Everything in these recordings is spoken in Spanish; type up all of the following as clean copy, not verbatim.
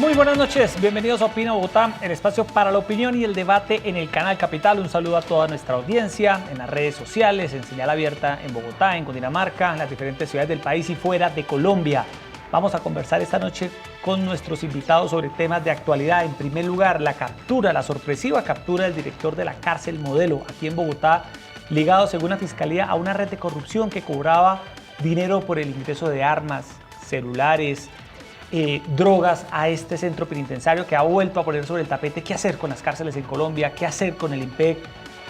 Muy buenas noches, bienvenidos a Opina Bogotá, el espacio para la opinión y el debate en el canal Capital. Un saludo a toda nuestra audiencia en las redes sociales, en señal abierta en Bogotá, en Cundinamarca, en las diferentes ciudades del país y fuera de Colombia. Vamos a conversar esta noche con nuestros invitados sobre temas de actualidad. En primer lugar, la sorpresiva captura del director de la cárcel Modelo aquí en Bogotá, ligado según la Fiscalía a una red de corrupción que cobraba dinero por el ingreso de armas, celulares, drogas a este centro penitenciario que ha vuelto a poner sobre el tapete qué hacer con las cárceles en Colombia, qué hacer con el IMPEC.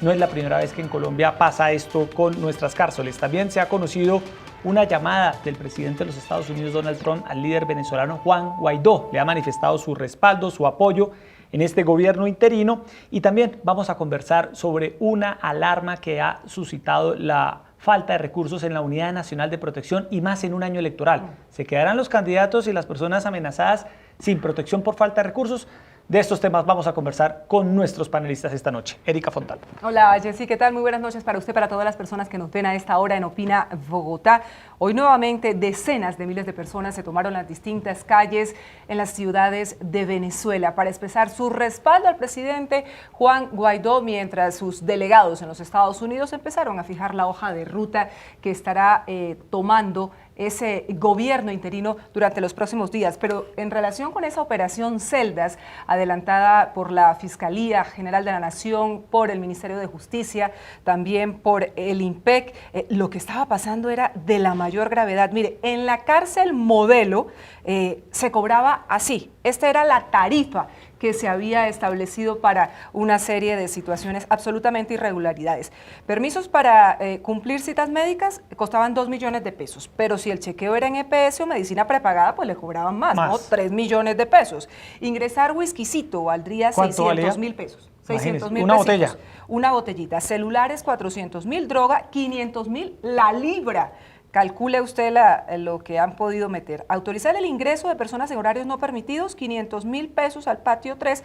No es la primera vez que en Colombia pasa esto con nuestras cárceles. También se ha conocido una llamada del presidente de los Estados Unidos, Donald Trump, al líder venezolano Juan Guaidó. Le ha manifestado su respaldo, su apoyo en este gobierno interino. Y también vamos a conversar sobre una alarma que ha suscitado la falta de recursos en la Unidad Nacional de Protección y más en un año electoral. ¿Se quedarán los candidatos y las personas amenazadas sin protección por falta de recursos? De estos temas vamos a conversar con nuestros panelistas esta noche. Erika Fontal. Hola, Jessy, ¿qué tal? Muy buenas noches para usted, para todas las personas que nos ven a esta hora en Opina Bogotá. Hoy nuevamente decenas de miles de personas se tomaron las distintas calles en las ciudades de Venezuela para expresar su respaldo al presidente Juan Guaidó, mientras sus delegados en los Estados Unidos empezaron a fijar la hoja de ruta que estará tomando ese gobierno interino durante los próximos días. Pero en relación con esa operación Celdas, adelantada por la Fiscalía General de la Nación, por el Ministerio de Justicia, también por el IMPEC, lo que estaba pasando era de la mayor gravedad. Mire, en la cárcel Modelo se cobraba así. Esta era la tarifa que se había establecido para una serie de situaciones absolutamente irregularidades. Permisos para cumplir citas médicas costaban 2 millones de pesos, pero si el chequeo era en EPS o medicina prepagada, pues le cobraban más, ¿no? 3 millones de pesos. Ingresar whiskycito valdría 600.000 pesos. 600.000 una botella. Una botellita. Celulares, 400.000, droga, 500.000 la libra. Calcule usted lo que han podido meter. Autorizar el ingreso de personas en horarios no permitidos, 500.000 pesos al patio 3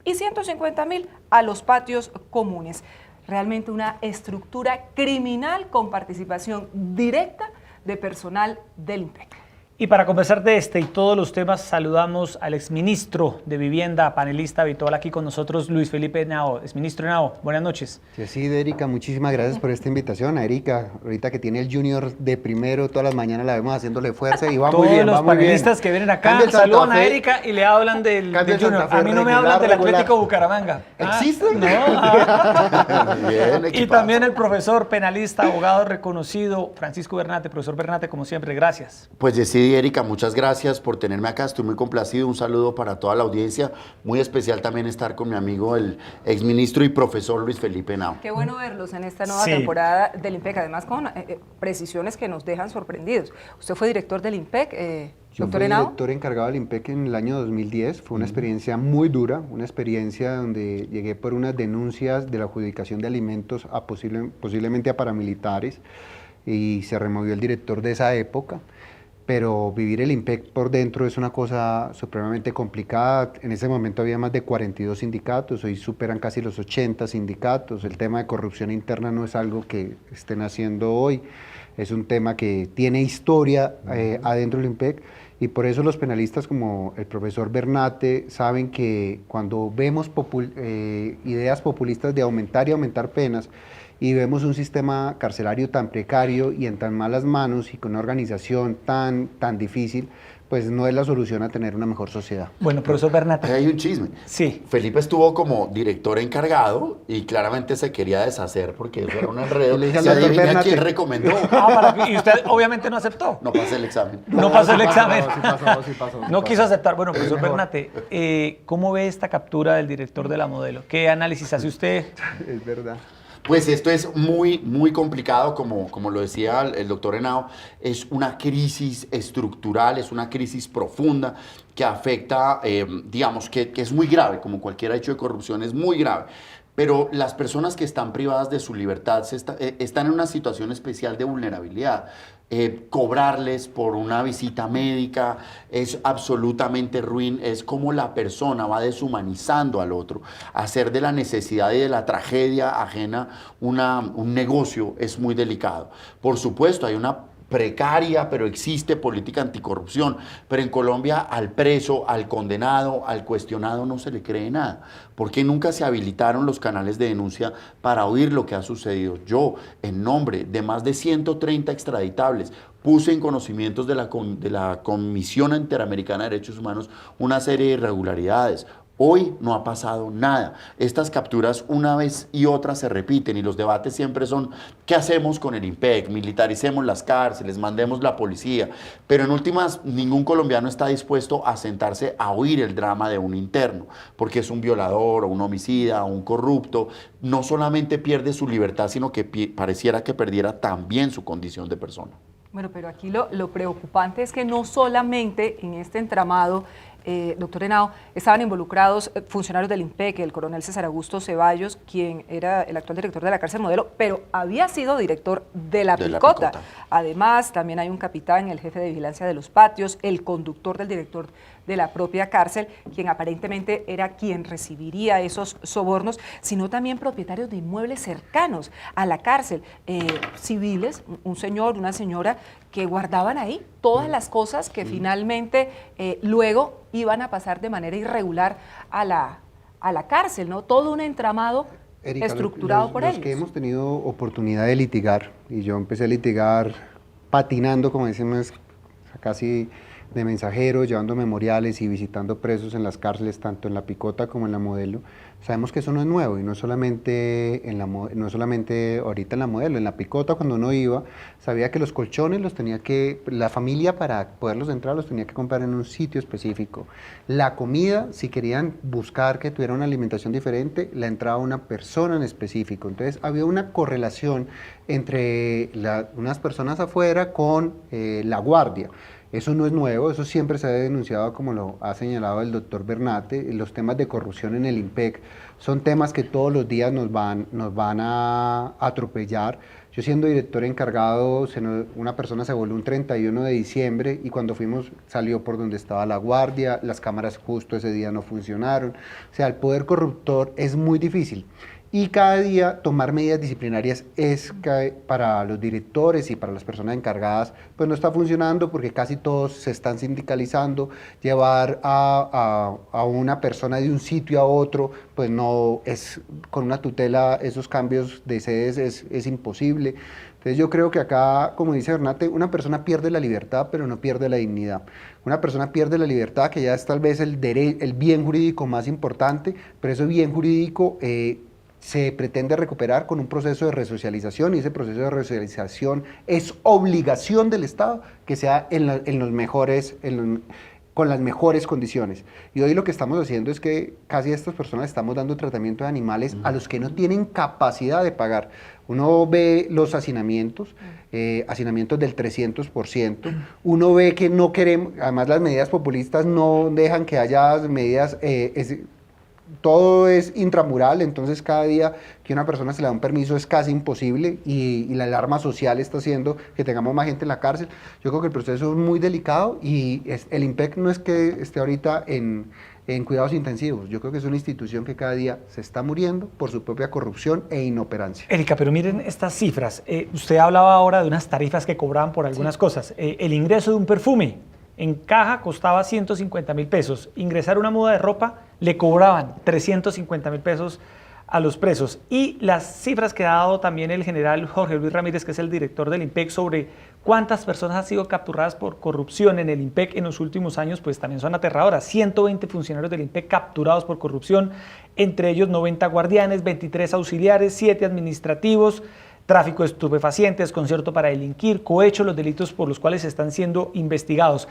y 150.000 a los patios comunes. Realmente una estructura criminal con participación directa de personal del IMPEC. Y para conversar de este y todos los temas, saludamos al exministro de Vivienda, panelista habitual aquí con nosotros, Luis Felipe Henao. Exministro Henao, buenas noches. Sí, Erika, muchísimas gracias por esta invitación. A Erika, ahorita que tiene el Junior de primero, todas las mañanas la vemos haciéndole fuerza y va muy bien. Todos los panelistas que vienen acá saludan a Erika y le hablan del Junior. A mí no me hablan del Atlético Bucaramanga. ¿Existe? No. Bien, y también el profesor, penalista, abogado reconocido, Francisco Bernate. Profesor Bernate, como siempre, gracias. Pues sí, Erika, muchas gracias por tenerme acá, estoy muy complacido, un saludo para toda la audiencia, muy especial también estar con mi amigo el exministro y profesor Luis Felipe Henao. Qué bueno verlos en esta nueva temporada del IMPEC, además con precisiones que nos dejan sorprendidos. Usted fue director del IMPEC, Yo doctor fui Henao. director encargado del IMPEC en el año 2010, fue una experiencia muy dura, una experiencia donde llegué por unas denuncias de la adjudicación de alimentos a posiblemente a paramilitares y se removió el director de esa época. Pero vivir el IMPEC por dentro es una cosa supremamente complicada. En ese momento había más de 42 sindicatos, hoy superan casi los 80 sindicatos. El tema de corrupción interna no es algo que estén haciendo hoy, es un tema que tiene historia adentro del IMPEC, y por eso los penalistas como el profesor Bernate saben que cuando vemos ideas populistas de aumentar y aumentar penas, y vemos un sistema carcelario tan precario y en tan malas manos y con una organización tan difícil, pues no es la solución a tener una mejor sociedad. Bueno, profesor Bernate. Hay un chisme. Sí. Felipe estuvo como director encargado y claramente se quería deshacer porque eso era un enredo. Le dije al ¿Se doctor adivina Bernate. quién recomendó? Y usted obviamente no aceptó. No pasé el examen. No pasó el examen. Sí pasó. No quiso aceptar. Bueno, profesor Bernate, ¿cómo ve esta captura del director de la Modelo? ¿Qué análisis hace usted? Es verdad. Pues esto es muy complicado, como lo decía el doctor Henao, es una crisis estructural, es una crisis profunda que afecta, digamos, que es muy grave, como cualquier hecho de corrupción es muy grave. Pero las personas que están privadas de su libertad están en una situación especial de vulnerabilidad. Cobrarles por una visita médica es absolutamente ruin, es como la persona va deshumanizando al otro. Hacer de la necesidad y de la tragedia ajena un negocio es muy delicado. Por supuesto, hay una precaria, pero existe política anticorrupción. Pero en Colombia al preso, al condenado, al cuestionado no se le cree nada. ¿Por qué nunca se habilitaron los canales de denuncia para oír lo que ha sucedido? Yo, en nombre de más de 130 extraditables, puse en conocimientos de la Comisión Interamericana de Derechos Humanos una serie de irregularidades. Hoy no ha pasado nada. Estas capturas una vez y otra se repiten y los debates siempre son ¿qué hacemos con el IMPEC? Militaricemos las cárceles, mandemos la policía. Pero en últimas, ningún colombiano está dispuesto a sentarse a oír el drama de un interno, porque es un violador o un homicida o un corrupto. No solamente pierde su libertad, sino que pareciera que perdiera también su condición de persona. Bueno, pero aquí lo preocupante es que no solamente en este entramado, doctor Henao, estaban involucrados funcionarios del IMPEC, el coronel César Augusto Ceballos, quien era el actual director de la cárcel Modelo, pero había sido director de la Picota. Además, también hay un capitán, el jefe de vigilancia de los patios, el conductor del director de la propia cárcel, quien aparentemente era quien recibiría esos sobornos, sino también propietarios de inmuebles cercanos a la cárcel, civiles, un señor, una señora, que guardaban ahí todas las cosas que finalmente luego iban a pasar de manera irregular a la cárcel, ¿no? Todo un entramado Erika, estructurado por ellos. Los que hemos tenido oportunidad de litigar, y yo empecé a litigar patinando, como decimos, casi de mensajero, llevando memoriales y visitando presos en las cárceles, tanto en la Picota como en la Modelo. Sabemos que eso no es nuevo, y no solamente ahorita en la Modelo, en la Picota cuando uno iba, sabía que los colchones los tenía que, la familia para poderlos entrar los tenía que comprar en un sitio específico. La comida, si querían buscar que tuviera una alimentación diferente, la entraba una persona en específico. Entonces había una correlación entre unas personas afuera con la guardia. Eso no es nuevo, eso siempre se ha denunciado, como lo ha señalado el doctor Bernate. Los temas de corrupción en el IMPEC son temas que todos los días nos van a atropellar. Yo, siendo director encargado, una persona se voló un 31 de diciembre y cuando fuimos salió por donde estaba la guardia, las cámaras justo ese día no funcionaron. O sea, el poder corruptor es muy difícil. Y cada día tomar medidas disciplinarias para los directores y para las personas encargadas, pues no está funcionando, porque casi todos se están sindicalizando. Llevar a una persona de un sitio a otro, pues no es, con una tutela, esos cambios de sedes es imposible. Entonces yo creo que acá, como dice Bernate, una persona pierde la libertad, pero no pierde la dignidad. Una persona pierde la libertad, que ya es tal vez el bien jurídico más importante, pero ese bien jurídico se pretende recuperar con un proceso de resocialización, y ese proceso de resocialización es obligación del Estado que sea con las mejores condiciones. Y hoy lo que estamos haciendo es que casi a estas personas estamos dando tratamiento de animales a los que no tienen capacidad de pagar. Uno ve los hacinamientos del 300%, uno ve que no queremos, además las medidas populistas no dejan que haya medidas, todo es intramural, entonces cada día que una persona se le da un permiso es casi imposible, y la alarma social está haciendo que tengamos más gente en la cárcel. Yo creo que el proceso es muy delicado, y el IMPEC no es que esté ahorita en cuidados intensivos. Yo creo que es una institución que cada día se está muriendo por su propia corrupción e inoperancia. Erika, pero miren estas cifras. Usted hablaba ahora de unas tarifas que cobraban por algunas cosas. El ingreso de un perfume en caja costaba 150.000 pesos. Ingresar una muda de ropa le cobraban 350.000 pesos a los presos. Y las cifras que ha dado también el general Jorge Luis Ramírez, que es el director del IMPEC, sobre cuántas personas han sido capturadas por corrupción en el IMPEC en los últimos años, pues también son aterradoras. 120 funcionarios del IMPEC capturados por corrupción, entre ellos 90 guardianes, 23 auxiliares, 7 administrativos, tráfico de estupefacientes, concierto para delinquir, cohecho, los delitos por los cuales están siendo investigados.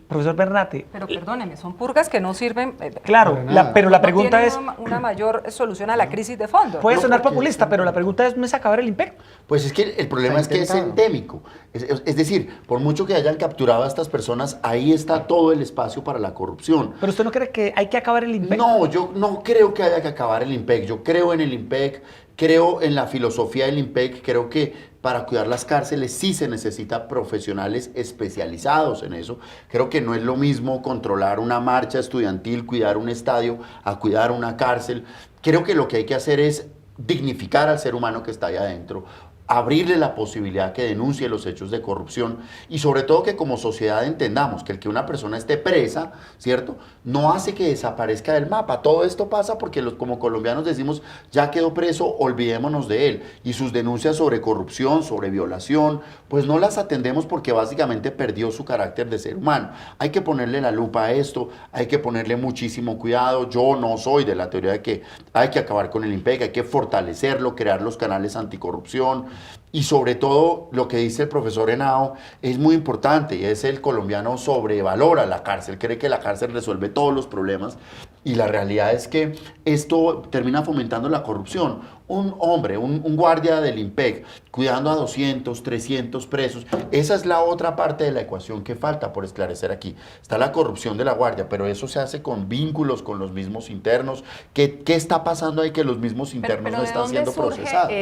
Profesor Bernate. Pero perdóneme, son purgas que no sirven. Claro, pero la pregunta es... una mayor solución a la crisis de fondo. Puede sonar populista, pero la pregunta es, ¿no es acabar el IMPEC? Pues es que el problema es que es endémico. Es decir, por mucho que hayan capturado a estas personas, ahí está todo el espacio para la corrupción. ¿Pero usted no cree que hay que acabar el IMPEC? No, yo no creo que haya que acabar el IMPEC. Yo creo en el IMPEC, creo en la filosofía del IMPEC, creo que para cuidar las cárceles sí se necesita profesionales especializados en eso. Creo que no es lo mismo controlar una marcha estudiantil, cuidar un estadio, a cuidar una cárcel. Creo que lo que hay que hacer es dignificar al ser humano que está ahí adentro, abrirle la posibilidad que denuncie los hechos de corrupción y sobre todo que como sociedad entendamos que el que una persona esté presa, ¿cierto? No hace que desaparezca del mapa. Todo esto pasa porque como colombianos decimos, ya quedó preso, olvidémonos de él. Y sus denuncias sobre corrupción, sobre violación, pues no las atendemos porque básicamente perdió su carácter de ser humano. Hay que ponerle la lupa a esto, hay que ponerle muchísimo cuidado. Yo no soy de la teoría de que hay que acabar con el IMPEC, hay que fortalecerlo, crear los canales anticorrupción. Y sobre todo, lo que dice el profesor Henao es muy importante, y es el colombiano sobrevalora la cárcel, cree que la cárcel resuelve todos los problemas, y la realidad es que esto termina fomentando la corrupción. Un hombre, un guardia del IMPEC, cuidando a 200, 300 presos, esa es la otra parte de la ecuación que falta por esclarecer aquí. Está la corrupción de la guardia, pero eso se hace con vínculos con los mismos internos. ¿Qué está pasando ahí que los mismos internos no están siendo procesados?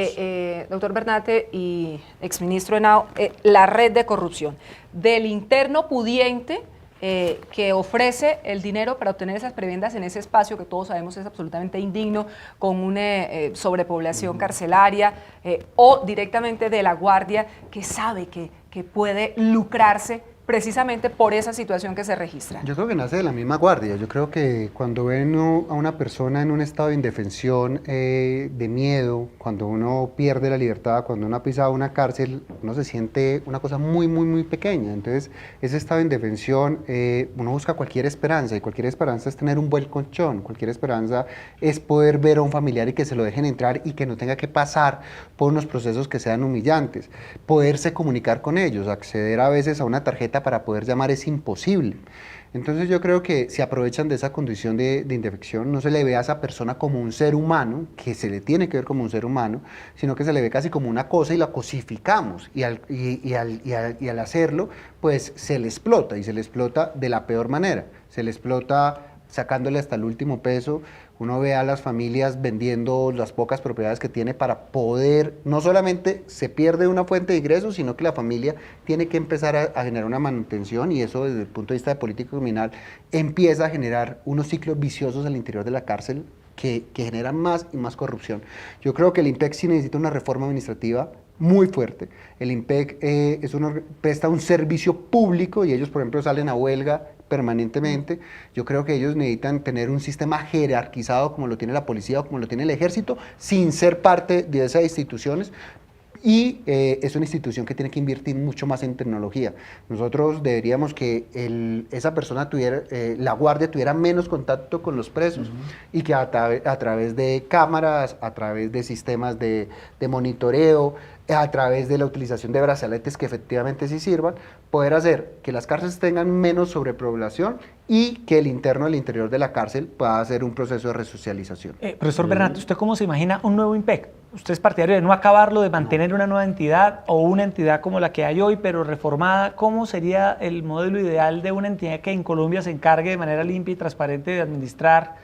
Doctor Bernate y exministro Henao, la red de corrupción del interno pudiente que ofrece el dinero para obtener esas prebendas en ese espacio que todos sabemos es absolutamente indigno, con una sobrepoblación carcelaria, o directamente de la guardia que sabe que puede lucrarse precisamente por esa situación que se registra. Yo creo que nace de la misma guardia. Yo creo que cuando ven a una persona en un estado de indefensión, de miedo, cuando uno pierde la libertad, cuando uno ha pisado una cárcel, uno se siente una cosa muy, muy, muy pequeña. Entonces, ese estado de indefensión, uno busca cualquier esperanza, y cualquier esperanza es tener un buen colchón, cualquier esperanza es poder ver a un familiar y que se lo dejen entrar y que no tenga que pasar por unos procesos que sean humillantes, poderse comunicar con ellos, acceder a veces a una tarjeta para poder llamar es imposible. Entonces yo creo que se aprovechan de esa condición de indefensión, no se le ve a esa persona como un ser humano, que se le tiene que ver como un ser humano, sino que se le ve casi como una cosa y la cosificamos, y al hacerlo, pues se le explota, y se le explota de la peor manera, se le explota sacándole hasta el último peso. Uno ve a las familias vendiendo las pocas propiedades que tiene para poder, no solamente se pierde una fuente de ingresos, sino que la familia tiene que empezar a generar una manutención, y eso desde el punto de vista de política criminal empieza a generar unos ciclos viciosos al interior de la cárcel que generan más y más corrupción. Yo creo que el IMPEC sí necesita una reforma administrativa muy fuerte. El IMPEC presta un servicio público y ellos, por ejemplo, salen a huelga permanentemente. Yo creo que ellos necesitan tener un sistema jerarquizado como lo tiene la policía o como lo tiene el ejército, sin ser parte de esas instituciones. Y es una institución que tiene que invertir mucho más en tecnología. Nosotros deberíamos que esa persona la guardia tuviera menos contacto con los presos, y que a través de cámaras, a través de sistemas de monitoreo, a través de la utilización de brazaletes que efectivamente sí sirvan, poder hacer que las cárceles tengan menos sobrepoblación y que el interno al interior de la cárcel pueda hacer un proceso de resocialización. Profesor Bernate, ¿usted cómo se imagina un nuevo IMPEC? ¿Usted es partidario de no acabarlo, de mantener una nueva entidad o una entidad como la que hay hoy, pero reformada? ¿Cómo sería el modelo ideal de una entidad que en Colombia se encargue de manera limpia y transparente de administrar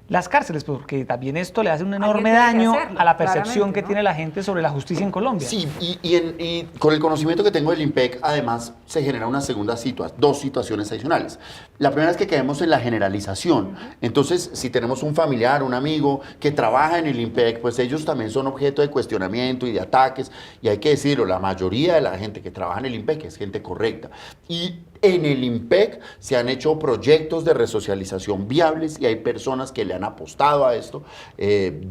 las cárceles? Porque también esto le hace un enorme daño a la percepción que tiene la gente sobre la justicia en Colombia. Sí, y con el conocimiento que tengo del IMPEC, además, se genera una dos situaciones adicionales. La primera es que caemos en la generalización. Entonces, si tenemos un familiar, un amigo que trabaja en el IMPEC, pues ellos también son objeto de cuestionamiento y de ataques. Y hay que decirlo, la mayoría de la gente que trabaja en el IMPEC es gente correcta. Y en el IMPEC se han hecho proyectos de resocialización viables y hay personas que le han apostado a esto.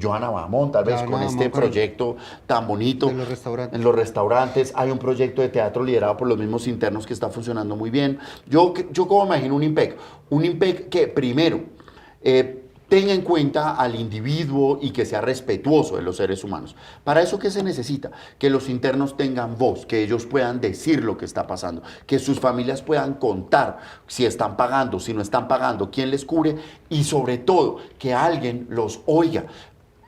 Joana Bamón, tal vez, con este proyecto tan bonito. En los restaurantes. En los restaurantes hay un proyecto de teatro liderado por los mismos internos que está funcionando muy bien. Yo como imagino un IMPEC que primero tenga en cuenta al individuo y que sea respetuoso de los seres humanos. ¿Para eso qué se necesita? Que los internos tengan voz, que ellos puedan decir lo que está pasando, que sus familias puedan contar si están pagando, si no están pagando, quién les cubre, y sobre todo que alguien los oiga.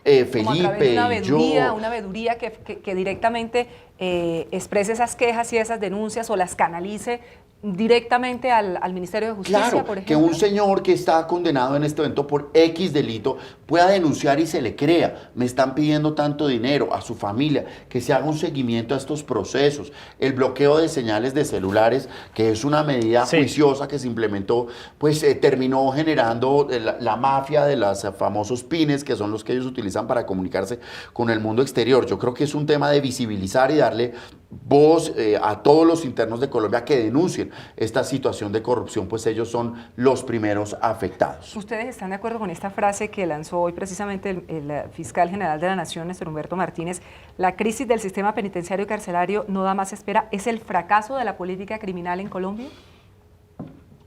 Felipe, una veeduría que directamente exprese esas quejas y esas denuncias o las canalice directamente al Ministerio de Justicia, Claro, por ejemplo? que un señor que está condenado en este evento por X delito pueda denunciar y se le crea. Me están pidiendo tanto dinero a su familia, que se haga un seguimiento a estos procesos. El bloqueo de señales de celulares, que es una medida juiciosa que se implementó, pues terminó generando la mafia de los famosos pines, que son los que ellos utilizan para comunicarse con el mundo exterior. Yo creo que es un tema de visibilizar y darle voz a todos los internos de Colombia que denuncien esta situación de corrupción, pues ellos son los primeros afectados. ¿Ustedes están de acuerdo con esta frase que lanzó hoy precisamente el fiscal general de la Nación, Néstor Humberto Martínez? La crisis del sistema penitenciario y carcelario no da más espera, ¿es el fracaso de la política criminal en Colombia?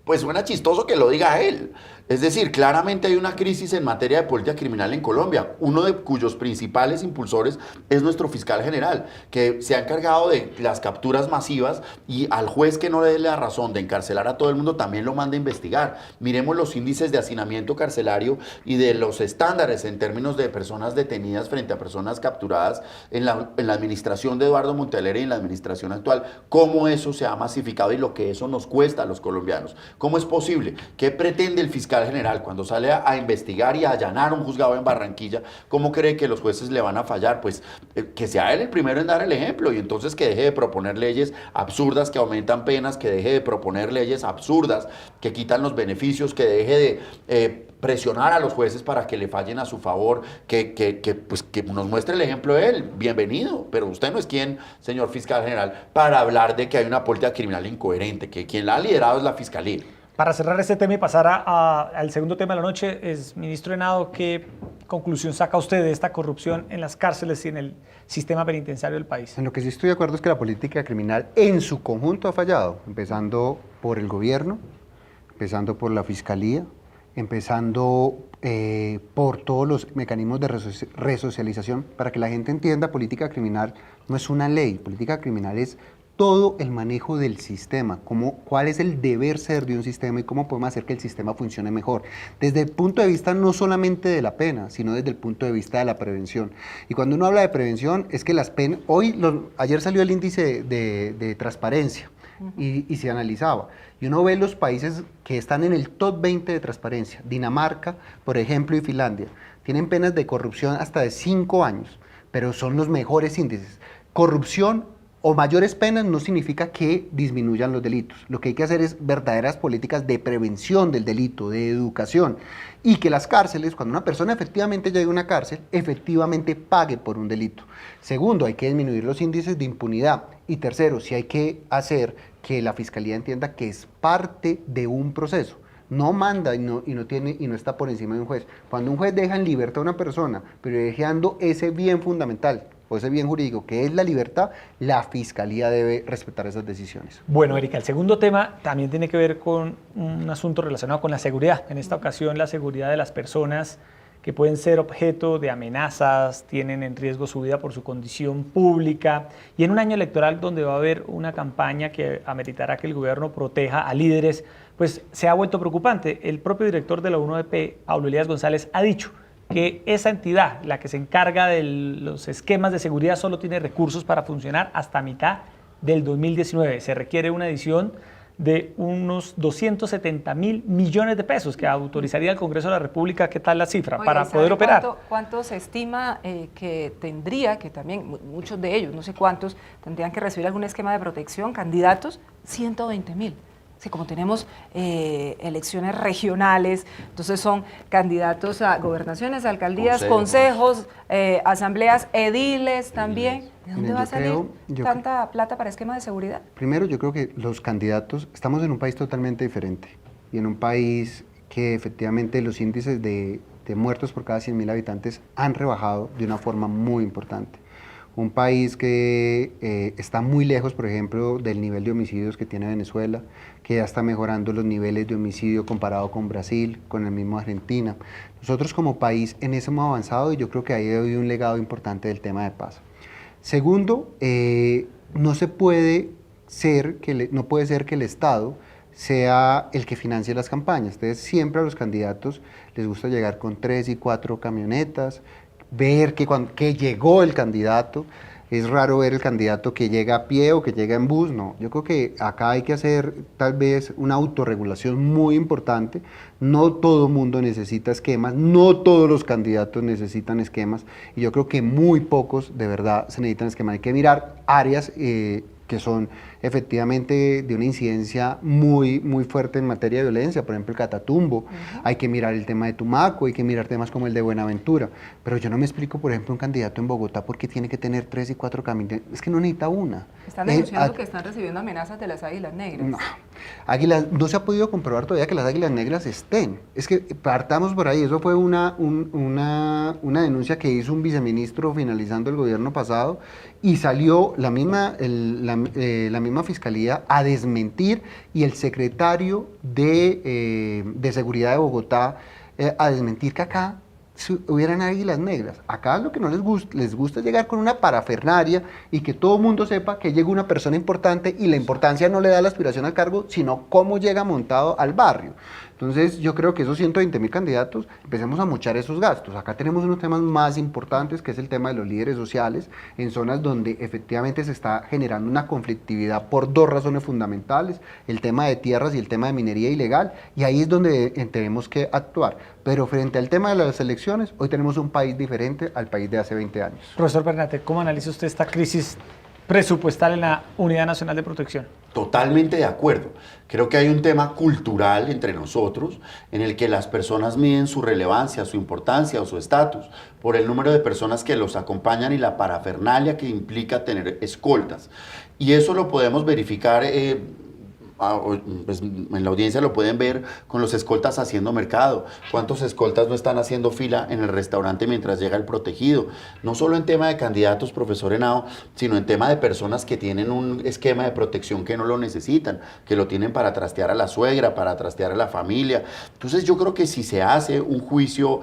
Pues suena chistoso que lo diga él. Es decir, claramente hay una crisis en materia de política criminal en Colombia, uno de cuyos principales impulsores es nuestro fiscal general, que se ha encargado de las capturas masivas y al juez que no le dé la razón de encarcelar a todo el mundo también lo manda a investigar. Miremos los índices de hacinamiento carcelario y de los estándares en términos de personas detenidas frente a personas capturadas en la administración de Eduardo Montalegre y en la administración actual, cómo eso se ha masificado y lo que eso nos cuesta a los colombianos. ¿Cómo es posible? ¿Qué pretende el fiscal general cuando sale a investigar y a allanar un juzgado en Barranquilla? ¿Cómo cree que los jueces le van a fallar? Pues que sea él el primero en dar el ejemplo y entonces que deje de proponer leyes absurdas que aumentan penas, que deje de proponer leyes absurdas que quitan los beneficios, que deje de presionar a los jueces para que le fallen a su favor, pues, que nos muestre el ejemplo de él. Bienvenido, pero usted no es quien, señor fiscal general, para hablar de que hay una política criminal incoherente, que quien la ha liderado es la fiscalía. Para cerrar este tema y pasar al segundo tema de la noche, ministro Henao, ¿qué conclusión saca usted de esta corrupción en las cárceles y en el sistema penitenciario del país? En lo que sí estoy de acuerdo es que la política criminal en su conjunto ha fallado, empezando por el gobierno, empezando por la fiscalía, empezando por todos los mecanismos de resocialización. Para que la gente entienda, política criminal no es una ley, política criminal es todo el manejo del sistema, cuál es el deber ser de un sistema y cómo podemos hacer que el sistema funcione mejor. Desde el punto de vista no solamente de la pena, sino desde el punto de vista de la prevención. Y cuando uno habla de prevención, es que las penas, ayer salió el índice de transparencia y se analizaba. Y uno ve los países que están en el top 20 de transparencia. Dinamarca, por ejemplo, y Finlandia, tienen penas de corrupción hasta de 5 años, pero son los mejores índices. Corrupción o mayores penas no significa que disminuyan los delitos. Lo que hay que hacer es verdaderas políticas de prevención del delito, de educación, y que las cárceles, cuando una persona efectivamente llegue a una cárcel, efectivamente pague por un delito. Segundo, hay que disminuir los índices de impunidad. Y tercero, sí hay que hacer que la fiscalía entienda que es parte de un proceso. No manda y no está por encima de un juez. Cuando un juez deja en libertad a una persona, privilegiando ese bien fundamental o ese bien jurídico que es la libertad, la fiscalía debe respetar esas decisiones. Bueno, Erika, el segundo tema también tiene que ver con un asunto relacionado con la seguridad. En esta ocasión, la seguridad de las personas que pueden ser objeto de amenazas, tienen en riesgo su vida por su condición pública, y en un año electoral donde va a haber una campaña que ameritará que el gobierno proteja a líderes, pues se ha vuelto preocupante. El propio director de la UNODP, Pablo Elías González, ha dicho que esa entidad, la que se encarga de los esquemas de seguridad, solo tiene recursos para funcionar hasta mitad del 2019. Se requiere una adición de unos 270.000 millones de pesos que autorizaría el Congreso de la República. ¿Qué tal la cifra? Oiga, para poder operar. ¿Cuánto se estima que tendría, que también muchos de ellos, no sé cuántos, tendrían que recibir algún esquema de protección, candidatos? 120.000. Sí, como tenemos elecciones regionales, entonces son candidatos a gobernaciones, a alcaldías, consejos, asambleas, ediles también. ¿De dónde va a salir tanta plata para esquema de seguridad? Primero, yo creo que los candidatos, estamos en un país totalmente diferente y en un país que efectivamente los índices de muertos por cada 100.000 habitantes han rebajado de una forma muy importante. Un país que está muy lejos, por ejemplo, del nivel de homicidios que tiene Venezuela, que ya está mejorando los niveles de homicidio comparado con Brasil, con el mismo Argentina. Nosotros como país en eso hemos avanzado y yo creo que ahí hay un legado importante del tema de paz. Segundo, no puede ser que el Estado sea el que financie las campañas. Entonces siempre a los candidatos les gusta llegar con 3 y 4 camionetas, ver que llegó el candidato. es raro ver el candidato que llega a pie o que llega en bus, no. Yo creo que acá hay que hacer tal vez una autorregulación muy importante. No todo mundo necesita esquemas, no todos los candidatos necesitan esquemas, y yo creo que muy pocos de verdad se necesitan esquemas. Hay que mirar áreas que son efectivamente de una incidencia muy fuerte en materia de violencia, por ejemplo el Catatumbo, hay que mirar el tema de Tumaco, hay que mirar temas como el de Buenaventura, pero yo no me explico, por ejemplo, un candidato en Bogotá por qué tiene que tener 3 y 4 caminos, es que no necesita una. Están denunciando que están recibiendo amenazas de las Águilas Negras. No. Águilas, no se ha podido comprobar todavía que las Águilas Negras estén. Es que partamos por ahí, eso fue una denuncia que hizo un viceministro finalizando el gobierno pasado y salió la misma fiscalía a desmentir y el secretario de Seguridad de Bogotá a desmentir que acá hubieran Águilas Negras. Acá lo que no les gusta es llegar con una parafernaria y que todo el mundo sepa que llega una persona importante y la importancia no le da la aspiración al cargo, sino cómo llega montado al barrio. Entonces yo creo que esos 120.000 candidatos, empecemos a mochar esos gastos. Acá tenemos unos temas más importantes, que es el tema de los líderes sociales, en zonas donde efectivamente se está generando una conflictividad por 2 razones fundamentales, el tema de tierras y el tema de minería ilegal, y ahí es donde tenemos que actuar. Pero frente al tema de las elecciones, hoy tenemos un país diferente al país de hace 20 años. Profesor Bernate, ¿cómo analiza usted esta crisis presupuestal en la Unidad Nacional de Protección? Totalmente de acuerdo. Creo que hay un tema cultural entre nosotros en el que las personas miden su relevancia, su importancia o su estatus por el número de personas que los acompañan y la parafernalia que implica tener escoltas. Y eso lo podemos verificar pues en la audiencia lo pueden ver con los escoltas haciendo mercado. ¿Cuántos escoltas no están haciendo fila en el restaurante mientras llega el protegido? No solo en tema de candidatos, profesor Henao, sino en tema de personas que tienen un esquema de protección que no lo necesitan, que lo tienen para trastear a la suegra, para trastear a la familia. Entonces yo creo que si se hace un juicio,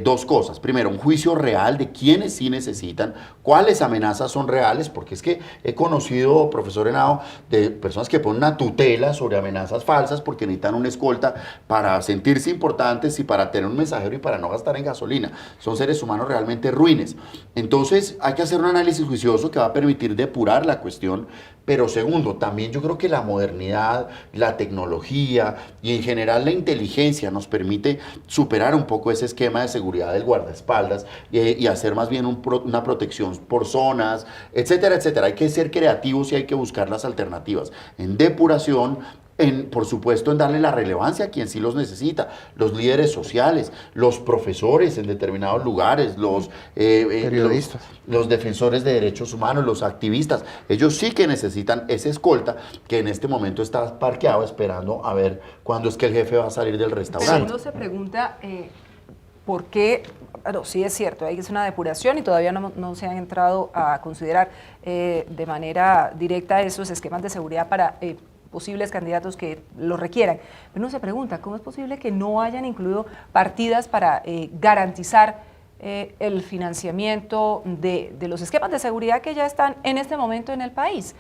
2 cosas. Primero, un juicio real de quiénes sí necesitan, cuáles amenazas son reales, porque es que he conocido, profesor Henao, de personas que ponen una tutela sobre amenazas falsas porque necesitan una escolta para sentirse importantes y para tener un mensajero y para no gastar en gasolina. Son seres humanos realmente ruines. Entonces hay que hacer un análisis juicioso que va a permitir depurar la cuestión. Pero segundo, también yo creo que la modernidad, la tecnología y en general la inteligencia nos permite superar un poco ese esquema de seguridad del guardaespaldas y hacer más bien una protección por zonas, etcétera, etcétera. Hay que ser creativos y hay que buscar las alternativas en depuración, por supuesto, en darle la relevancia a quien sí los necesita, los líderes sociales, los profesores en determinados lugares, los periodistas, los defensores de derechos humanos, los activistas. Ellos sí que necesitan esa escolta que en este momento está parqueado esperando a ver cuándo es que el jefe va a salir del restaurante. Pero uno se pregunta por qué, bueno, sí es cierto, hay que hacer una depuración y todavía no se han entrado a considerar de manera directa esos esquemas de seguridad para posibles candidatos que lo requieran. Pero uno se pregunta, ¿cómo es posible que no hayan incluido partidas para garantizar el financiamiento de los esquemas de seguridad que ya están en este momento en el país?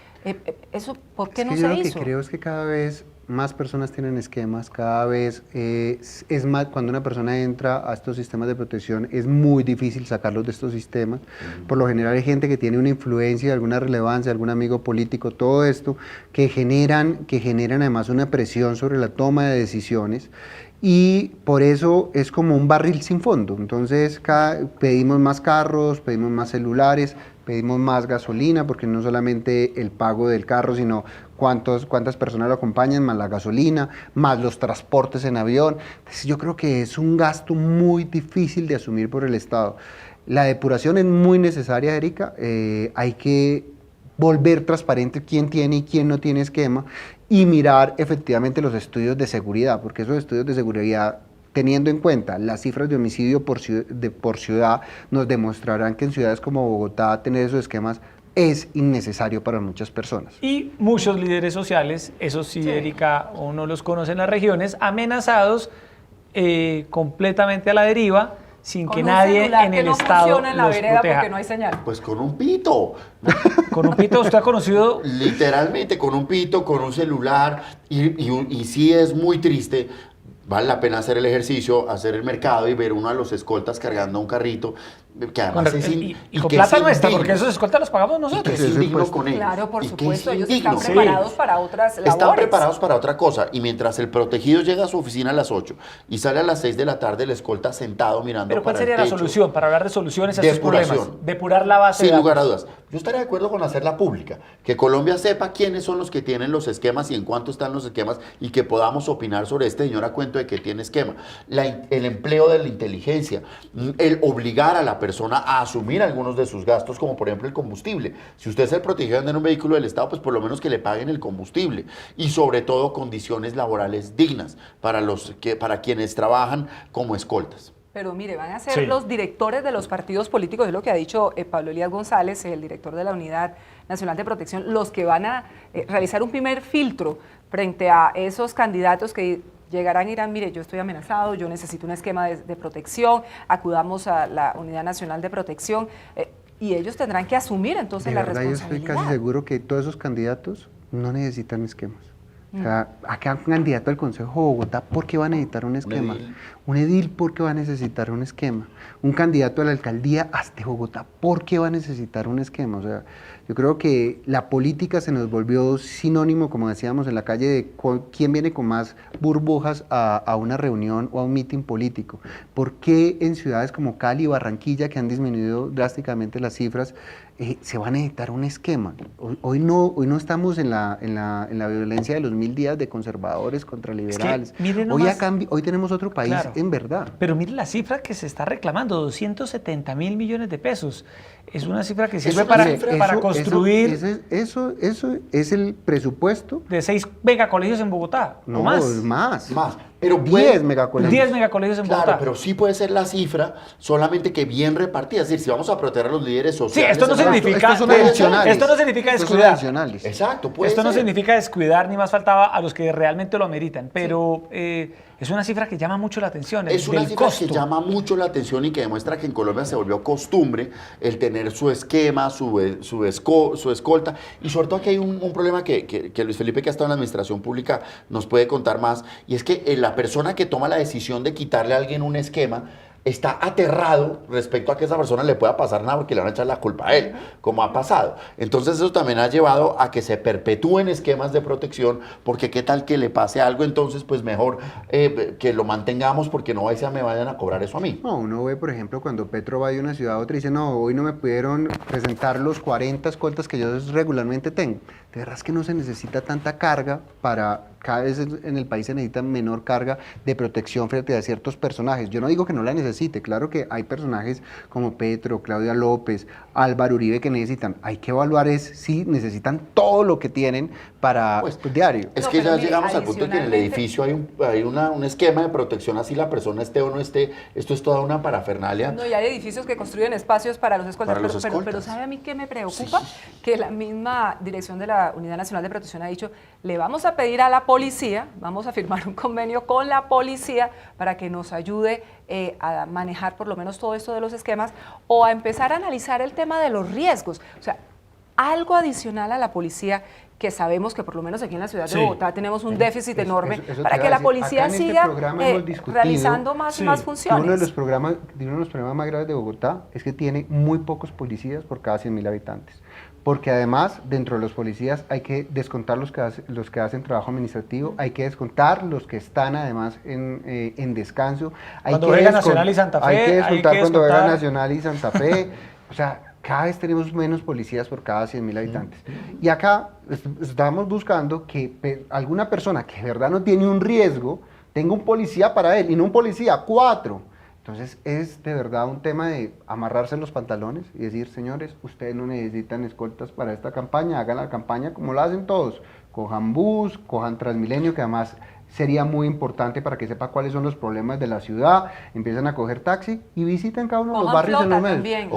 ¿Eso por qué no se hizo? Yo lo que creo es que cada vez más personas tienen esquemas, cada vez es más, cuando una persona entra a estos sistemas de protección es muy difícil sacarlos de estos sistemas. Por lo general hay gente que tiene una influencia, alguna relevancia, algún amigo político, todo esto que generan además una presión sobre la toma de decisiones. Y por eso es como un barril sin fondo. Entonces pedimos más carros, pedimos más celulares, pedimos más gasolina, porque no solamente el pago del carro, sino cuántas personas lo acompañan, más la gasolina, más los transportes en avión. Entonces yo creo que es un gasto muy difícil de asumir por el Estado. La depuración es muy necesaria, Erika. Hay que volver transparente quién tiene y quién no tiene esquema y mirar efectivamente los estudios de seguridad, porque esos estudios de seguridad, teniendo en cuenta las cifras de homicidio por ciudad, nos demostrarán que en ciudades como Bogotá tener esos esquemas es innecesario para muchas personas. Y muchos líderes sociales, eso sí, Erika, uno los conoce en las regiones, amenazados completamente a la deriva, sin que nadie en el Estado los proteja. Porque no hay señal. Pues con un pito. ¿Con un pito usted ha conocido? Literalmente, con un pito, con un celular, y sí es muy triste. Vale la pena hacer el ejercicio, hacer el mercado y ver uno a los escoltas cargando un carrito que además es y con que plata es nuestra, indigno. porque esos escoltas los pagamos Y que nosotros. es indigno con ellos. Claro, por y que supuesto, es ellos indigno. están preparados para otras labores. Están preparados para otra cosa. Y mientras el protegido llega a su oficina a las 8 y sale a las 6 de la tarde, el escolta sentado mirando Pero ¿cuál para el sería la techo. solución para hablar de soluciones a estos Depuración. problemas? Depurar la base de Sin datos. lugar a dudas. Yo estaría de acuerdo con hacerla pública. Que Colombia sepa quiénes son los que tienen los esquemas y en cuánto están los esquemas y que podamos opinar sobre este señor a cuento de que tiene esquema. El empleo de la inteligencia, el obligar a la persona a asumir algunos de sus gastos, como por ejemplo el combustible. Si usted es el protegido de andar en un vehículo del Estado, pues por lo menos que le paguen el combustible. Y sobre todo condiciones laborales dignas para quienes trabajan como escoltas. Pero mire, van a ser los directores de los partidos políticos, es lo que ha dicho Pablo Elías González, el director de la Unidad Nacional de Protección, los que van a realizar un primer filtro frente a esos candidatos que llegarán y dirán, mire, yo estoy amenazado, yo necesito un esquema de protección, acudamos a la Unidad Nacional de Protección, y ellos tendrán que asumir entonces la responsabilidad. Yo estoy casi seguro que todos esos candidatos no necesitan esquemas. O sea, acá un candidato al Consejo de Bogotá, ¿por qué va a necesitar un esquema? Un edil, ¿por qué va a necesitar un esquema? Un candidato a la alcaldía de Bogotá, ¿por qué va a necesitar un esquema? O sea, yo creo que la política se nos volvió sinónimo, como decíamos en la calle, de quién viene con más burbujas a una reunión o a un mitin político. ¿Por qué en ciudades como Cali y Barranquilla, que han disminuido drásticamente las cifras, se va a necesitar un esquema? Hoy no estamos en la violencia de los 1000 días de conservadores contra liberales. Es que, hoy tenemos otro país, claro, en verdad. Pero mire la cifra que se está reclamando, 270.000 millones de pesos. Es una cifra que sirve para construir... Eso es el presupuesto... De 6 megacolegios en Bogotá, no, o más. Más. Pero 10 megacolegios. 10 megacolegios en Bogotá. Claro, pero sí puede ser la cifra, solamente que bien repartida. Es decir, si vamos a proteger a los líderes sociales... Sí, esto no significa... Esto no significa descuidar. Exacto, Esto no significa descuidar, ni más faltaba a los que realmente lo ameritan, pero es una cifra que llama mucho la atención. Es una cifra que llama mucho la atención y que demuestra que en Colombia se volvió costumbre el tener su esquema, su escolta, y sobre todo que hay un problema que Luis Felipe, que ha estado en la administración pública, nos puede contar más, y es que la persona que toma la decisión de quitarle a alguien un esquema está aterrado respecto a que a esa persona le pueda pasar nada porque le van a echar la culpa a él, como ha pasado. Entonces eso también ha llevado a que se perpetúen esquemas de protección, porque qué tal que le pase algo, entonces pues mejor que lo mantengamos porque no me vayan a cobrar eso a mí. No, uno ve, por ejemplo, cuando Petro va de una ciudad a otra y dice, no, hoy no me pudieron presentar los 40 escoltas que yo regularmente tengo. De verdad es que no se necesita tanta carga para... Cada vez en el país se necesita menor carga de protección frente a ciertos personajes. Yo no digo que no la necesite, claro que hay personajes como Petro, Claudia López, Álvaro Uribe que necesitan. Hay que evaluar si necesitan todo lo que tienen para pues, diario. Es que ya llegamos al punto en que en el edificio hay un esquema de protección, así la persona esté o no esté. Esto es toda una parafernalia. No, y hay edificios que construyen espacios para los escoltas. Pero ¿sabe a mí qué me preocupa? Sí. Que la misma dirección de la Unidad Nacional de Protección ha dicho, le vamos a pedir a la policía, vamos a firmar un convenio con la policía para que nos ayude a manejar por lo menos todo esto de los esquemas o a empezar a analizar el tema de los riesgos. O sea, algo adicional a la policía, que sabemos que por lo menos aquí en la ciudad de Bogotá tenemos un déficit enorme para que la policía siga realizando más funciones. Uno de los problemas más graves de Bogotá es que tiene muy pocos policías por cada 100.000 habitantes. Porque además, dentro de los policías hay que descontar los que hacen trabajo administrativo, hay que descontar los que están además en descanso. Cuando Vega Nacional y Santa Fe. Hay que descontar cuando Vega Nacional y Santa Fe. O sea, cada vez tenemos menos policías por cada 100.000 habitantes. Y acá estamos buscando que alguna persona que de verdad no tiene un riesgo, tenga un policía para él, y no un policía, 4. Entonces es de verdad un tema de amarrarse los pantalones y decir, señores, ustedes no necesitan escoltas para esta campaña, hagan la campaña como la hacen todos, cojan bus, cojan Transmilenio, que además sería muy importante para que sepa cuáles son los problemas de la ciudad, empiezan a coger taxi y visiten cada uno de los barrios en los medios.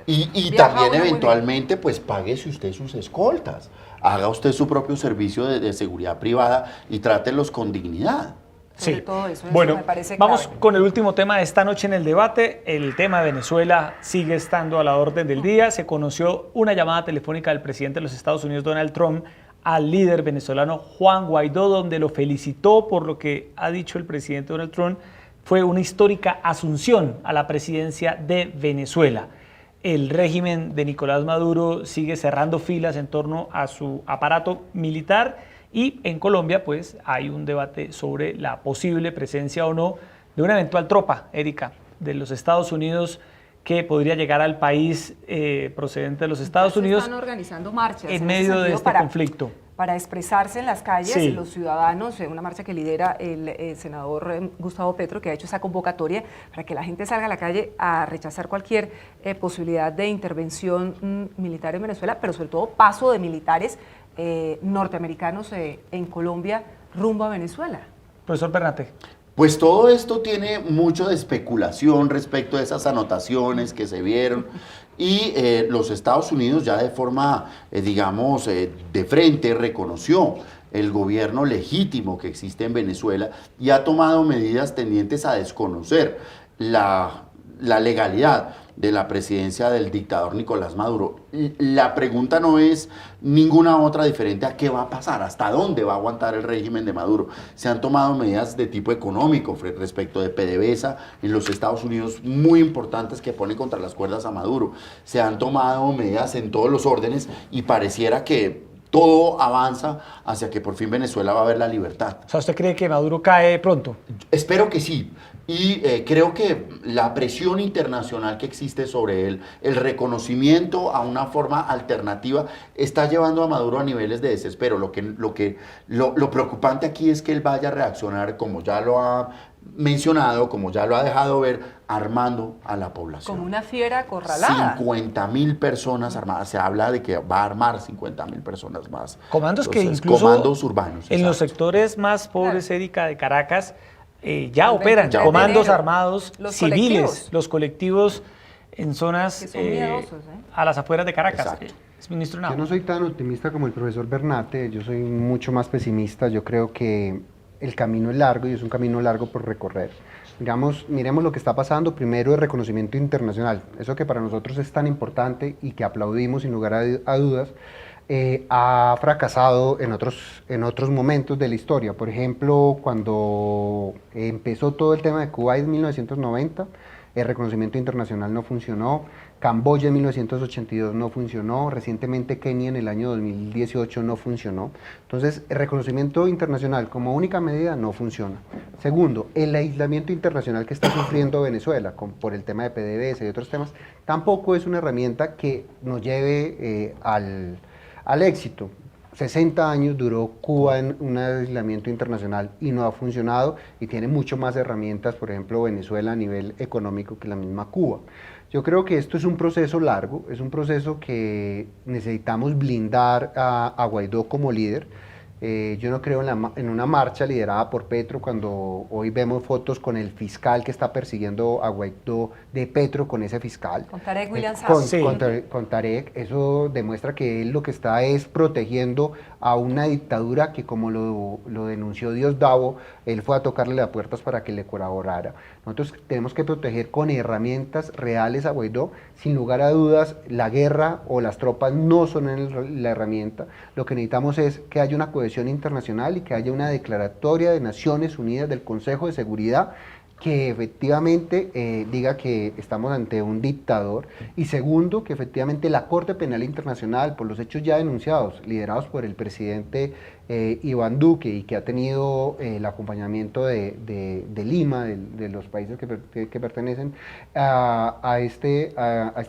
Y también eventualmente pues páguese usted sus escoltas, haga usted su propio servicio de seguridad privada y trátelos con dignidad. Sí, todo eso bueno, me parece vamos clave. con el último tema de esta noche en el debate. El tema de Venezuela sigue estando a la orden del día. Se conoció una llamada telefónica del presidente de los Estados Unidos, Donald Trump, al líder venezolano Juan Guaidó, donde lo felicitó por lo que ha dicho el presidente Donald Trump fue una histórica asunción a la presidencia de Venezuela. El régimen de Nicolás Maduro sigue cerrando filas en torno a su aparato militar y en Colombia pues hay un debate sobre la posible presencia o no de una eventual tropa, Erika, de los Estados Unidos que podría llegar al país procedente de los Estados Unidos. Están organizando marchas en medio de este conflicto. Para expresarse en las calles, Sí. los ciudadanos, una marcha que lidera el senador Gustavo Petro, que ha hecho esa convocatoria para que la gente salga a la calle a rechazar cualquier posibilidad de intervención militar en Venezuela, pero sobre todo paso de militares norteamericanos en Colombia rumbo a Venezuela. Profesor Bernate. Pues todo esto tiene mucho de especulación respecto a esas anotaciones que se vieron y los Estados Unidos ya de forma, digamos, de frente reconoció el gobierno legítimo que existe en Venezuela y ha tomado medidas tendientes a desconocer la legalidad de la presidencia del dictador Nicolás Maduro. La pregunta no es ninguna otra diferente a qué va a pasar, hasta dónde va a aguantar el régimen de Maduro. Se han tomado medidas de tipo económico respecto de PDVSA en los Estados Unidos muy importantes que ponen contra las cuerdas a Maduro. Se han tomado medidas en todos los órdenes y pareciera que todo avanza hacia que por fin Venezuela va a ver la libertad. O sea, ¿usted cree que Maduro cae pronto? Espero que sí. Y creo que la presión internacional que existe sobre él, el reconocimiento a una forma alternativa, está llevando a Maduro a niveles de desespero. Lo preocupante aquí es que él vaya a reaccionar, como ya lo ha mencionado, como ya lo ha dejado ver, armando a la población. Como una fiera acorralada. 50.000 personas armadas. Se habla de que va a armar 50.000 personas más. Comandos Entonces, que incluso comandos urbanos. en los exacto. sectores más pobres, Claro. Erika, de Caracas, ya operan Ya comandos operan. armados Los civiles, colectivos. los colectivos en zonas Que son miedosos, a las afueras de Caracas. Exacto. Ministro Yo Nao. no soy tan optimista como el profesor Bernate, yo soy mucho más pesimista. Yo creo que el camino es largo y es un camino largo por recorrer. Miremos lo que está pasando. Primero, el reconocimiento internacional. Eso que para nosotros es tan importante y que aplaudimos sin lugar a dudas, ha fracasado en otros momentos de la historia. Por ejemplo, cuando empezó todo el tema de Cuba en 1990, el reconocimiento internacional no funcionó. Camboya en 1982 no funcionó, recientemente Kenia en el año 2018 no funcionó. Entonces, el reconocimiento internacional como única medida no funciona. Segundo, el aislamiento internacional que está sufriendo Venezuela por el tema de PDVSA y otros temas, tampoco es una herramienta que nos lleve al éxito. 60 años duró Cuba en un aislamiento internacional y no ha funcionado, y tiene mucho más herramientas, por ejemplo, Venezuela a nivel económico que la misma Cuba. Yo creo que esto es un proceso largo, es un proceso que necesitamos blindar a Guaidó como líder. Yo no creo en una marcha liderada por Petro, cuando hoy vemos fotos con el fiscal que está persiguiendo a Guaidó, de Petro con ese fiscal. Con Tarek William Saab. Sí. Con Tarek, eso demuestra que él lo que está es protegiendo a una dictadura que, como lo denunció Diosdado, él fue a tocarle las puertas para que le colaborara. Nosotros tenemos que proteger con herramientas reales a Guaidó. Sin lugar a dudas, la guerra o las tropas no son la herramienta. Lo que necesitamos es que haya una cohesión internacional y que haya una declaratoria de Naciones Unidas, del Consejo de Seguridad, que efectivamente diga que estamos ante un dictador, y segundo, que efectivamente la Corte Penal Internacional, por los hechos ya denunciados, liderados por el presidente Iván Duque, y que ha tenido el acompañamiento de Lima, de los países que pertenecen a este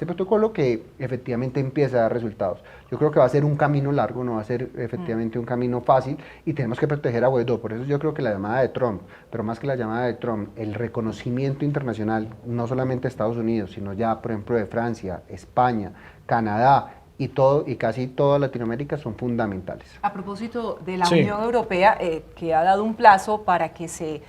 protocolo, que efectivamente empiece a dar resultados. Yo creo que va a ser un camino largo, no va a ser efectivamente un camino fácil, y tenemos que proteger a Guaidó. Por eso yo creo que la llamada de Trump, pero más que la llamada de Trump, el reconocimiento internacional, no solamente de Estados Unidos, sino ya, por ejemplo, de Francia, España, Canadá, y casi toda Latinoamérica, son fundamentales. A propósito de la Sí. Unión Europea, que ha dado un plazo para que se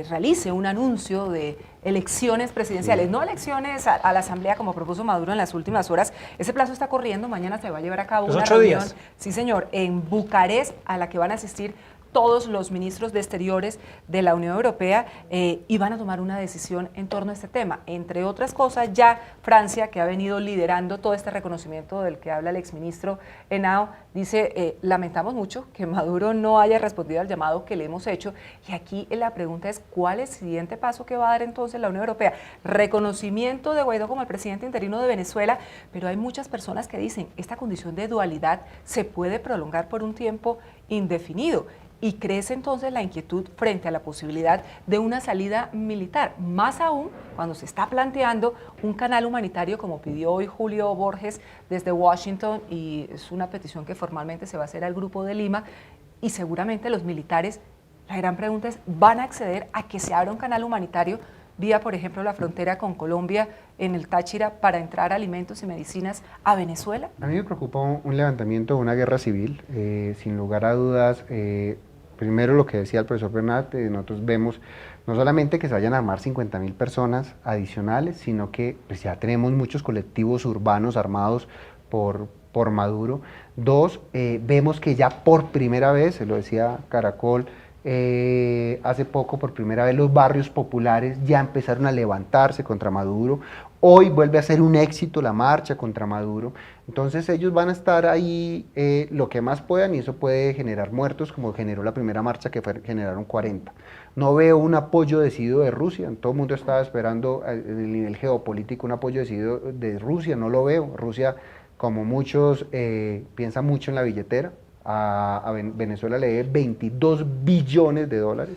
realice un anuncio de elecciones presidenciales, no elecciones a la Asamblea como propuso Maduro en las últimas horas. Ese plazo está corriendo, mañana se va a llevar a cabo Los una 8 reunión, días. sí señor, en Bucarest, a la que van a asistir todos los ministros de Exteriores de la Unión Europea y van a tomar una decisión en torno a este tema. Entre otras cosas, ya Francia, que ha venido liderando todo este reconocimiento del que habla el exministro Henao, dice, lamentamos mucho que Maduro no haya respondido al llamado que le hemos hecho, y aquí la pregunta es, ¿cuál es el siguiente paso que va a dar entonces la Unión Europea? Reconocimiento de Guaidó como el presidente interino de Venezuela, pero hay muchas personas que dicen, esta condición de dualidad se puede prolongar por un tiempo indefinido. Y crece entonces la inquietud frente a la posibilidad de una salida militar, más aún cuando se está planteando un canal humanitario como pidió hoy Julio Borges desde Washington, y es una petición que formalmente se va a hacer al Grupo de Lima, y seguramente los militares, la gran pregunta es, ¿van a acceder a que se abra un canal humanitario vía, por ejemplo, la frontera con Colombia en el Táchira para entrar alimentos y medicinas a Venezuela? A mí me preocupa un levantamiento de una guerra civil, sin lugar a dudas. Primero, lo que decía el profesor Bernat, nosotros vemos no solamente que se vayan a armar 50.000 personas adicionales, sino que pues, ya tenemos muchos colectivos urbanos armados por Maduro. Dos, vemos que ya por primera vez, se lo decía Caracol, hace poco por primera vez los barrios populares ya empezaron a levantarse contra Maduro. Hoy vuelve a ser un éxito la marcha contra Maduro. Entonces ellos van a estar ahí lo que más puedan, y eso puede generar muertos, como generó la primera marcha que generaron 40. No veo un apoyo decidido de Rusia. Todo el mundo estaba esperando en el nivel geopolítico un apoyo decidido de Rusia. No lo veo. Rusia, como muchos, piensa mucho en la billetera. A Venezuela le debe 22 billones de dólares,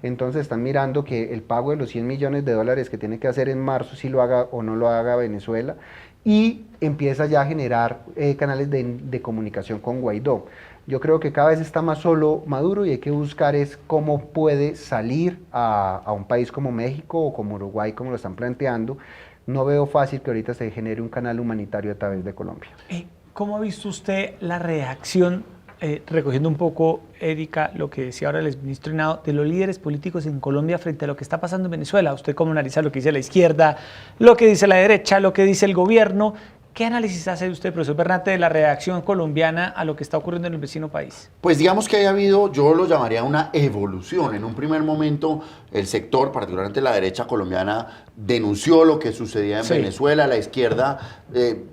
entonces están mirando que el pago de los 100 millones de dólares que tiene que hacer en marzo, si lo haga o no lo haga Venezuela, y empieza ya a generar canales de comunicación con Guaidó. Yo creo que cada vez está más solo Maduro, y hay que buscar es cómo puede salir a un país como México o como Uruguay, como lo están planteando. No veo fácil que ahorita se genere un canal humanitario a través de Colombia. ¿Cómo ha visto usted la reacción, recogiendo un poco, Erika, lo que decía ahora el exministro Henao, de los líderes políticos en Colombia frente a lo que está pasando en Venezuela? ¿Usted cómo analiza lo que dice la izquierda, lo que dice la derecha, lo que dice el gobierno? ¿Qué análisis hace usted, profesor Bernat, de la reacción colombiana a lo que está ocurriendo en el vecino país? Pues digamos que haya habido, yo lo llamaría una evolución. En un primer momento, el sector, particularmente la derecha colombiana, denunció lo que sucedía en Venezuela. La izquierda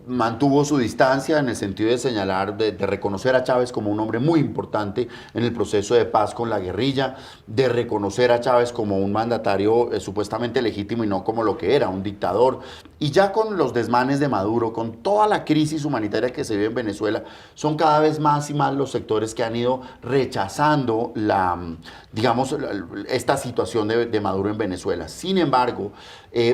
mantuvo su distancia en el sentido de señalar, de reconocer a Chávez como un hombre muy importante en el proceso de paz con la guerrilla, de reconocer a Chávez como un mandatario supuestamente legítimo y no como lo que era, un dictador. Y ya con los desmanes de Maduro, con toda la crisis humanitaria que se vive en Venezuela, son cada vez más y más los sectores que han ido rechazando esta situación de Maduro en Venezuela. Sin embargo,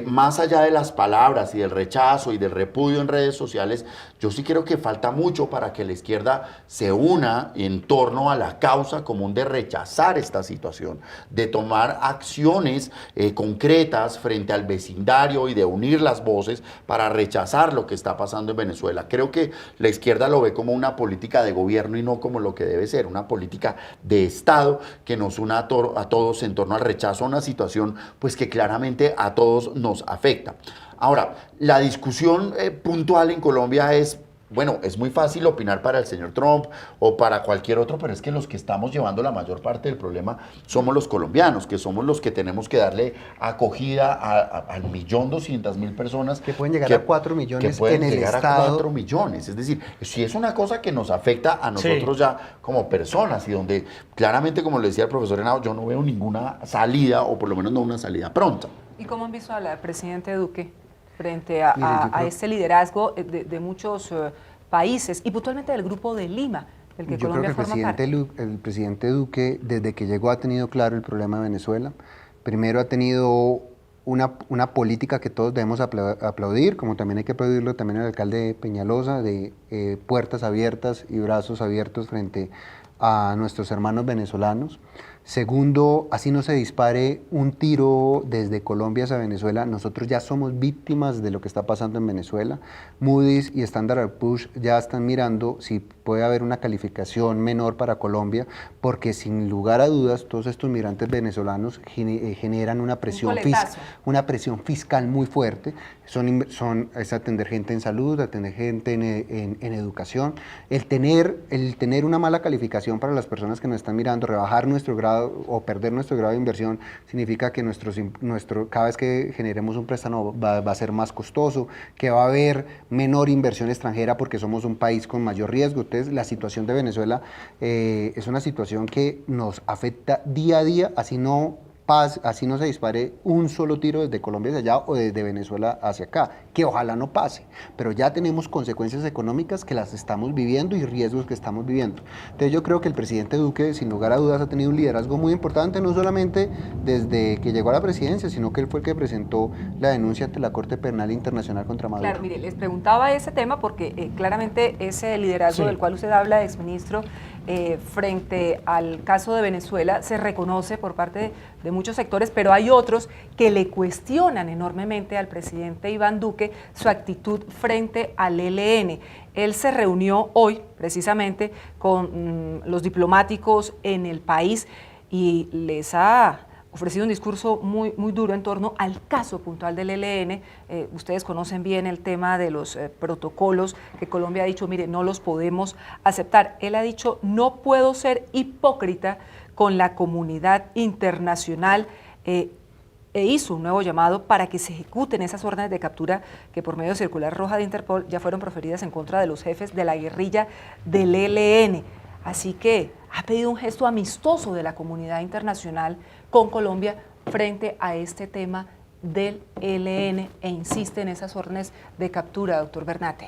más allá de las palabras y del rechazo y del repudio en redes sociales, yo sí creo que falta mucho para que la izquierda se una en torno a la causa común de rechazar esta situación, de tomar acciones concretas frente al vecindario y de unir las voces para rechazar lo que está pasando en Venezuela. Creo que la izquierda lo ve como una política de gobierno y no como lo que debe ser, una política de Estado que nos una a todos en torno al rechazo a una situación pues que claramente a todos nos afecta. Ahora, la discusión puntual en Colombia es, bueno, es muy fácil opinar para el señor Trump o para cualquier otro, pero es que los que estamos llevando la mayor parte del problema somos los colombianos, que somos los que tenemos que darle acogida al 1.200.000 personas. Que pueden llegar a 4 millones que pueden en el llegar Estado. A 4 millones. Es decir, si es una cosa que nos afecta a nosotros ya como personas y donde claramente, como le decía el profesor Henao, yo no veo ninguna salida, o por lo menos no una salida pronta. ¿Y cómo han visto al presidente Duque frente a este liderazgo de muchos países y puntualmente del Grupo de Lima, del que Colombia forma parte? El presidente Duque, desde que llegó, ha tenido claro el problema de Venezuela. Primero ha tenido una política que todos debemos aplaudir, como también hay que aplaudirlo también al alcalde Peñalosa, de puertas abiertas y brazos abiertos frente a nuestros hermanos venezolanos. Segundo, así no se dispare un tiro desde Colombia hacia Venezuela, nosotros ya somos víctimas de lo que está pasando en Venezuela. Moody's y Standard & Poor's ya están mirando si puede haber una calificación menor para Colombia, porque sin lugar a dudas todos estos migrantes venezolanos generan una presión fiscal muy fuerte. Es atender gente en salud, atender gente en educación. El tener una mala calificación para las personas que nos están mirando, rebajar nuestro grado o perder nuestro grado de inversión, significa que cada vez que generemos un préstamo va a ser más costoso, que va a haber menor inversión extranjera porque somos un país con mayor riesgo. Entonces, la situación de Venezuela es una situación que nos afecta día a día, así no se dispare un solo tiro desde Colombia hacia allá o desde Venezuela hacia acá, que ojalá no pase, pero ya tenemos consecuencias económicas que las estamos viviendo y riesgos que estamos viviendo. Entonces yo creo que el presidente Duque, sin lugar a dudas, ha tenido un liderazgo muy importante, no solamente desde que llegó a la presidencia, sino que él fue el que presentó la denuncia ante la Corte Penal Internacional contra Maduro. Claro, mire, les preguntaba ese tema porque claramente ese liderazgo del cual usted habla, exministro, frente al caso de Venezuela se reconoce por parte de muchos sectores, pero hay otros que le cuestionan enormemente al presidente Iván Duque su actitud frente al ELN. Él se reunió hoy precisamente con los diplomáticos en el país y les ha ofrecido un discurso muy duro en torno al caso puntual del ELN. Ustedes conocen bien el tema de los protocolos que Colombia ha dicho, mire, no los podemos aceptar. Él ha dicho, no puedo ser hipócrita con la comunidad internacional, e hizo un nuevo llamado para que se ejecuten esas órdenes de captura que por medio de circular roja de Interpol ya fueron proferidas en contra de los jefes de la guerrilla del ELN. Así que ha pedido un gesto amistoso de la comunidad internacional con Colombia frente a este tema del ELN e insiste en esas órdenes de captura, doctor Bernate.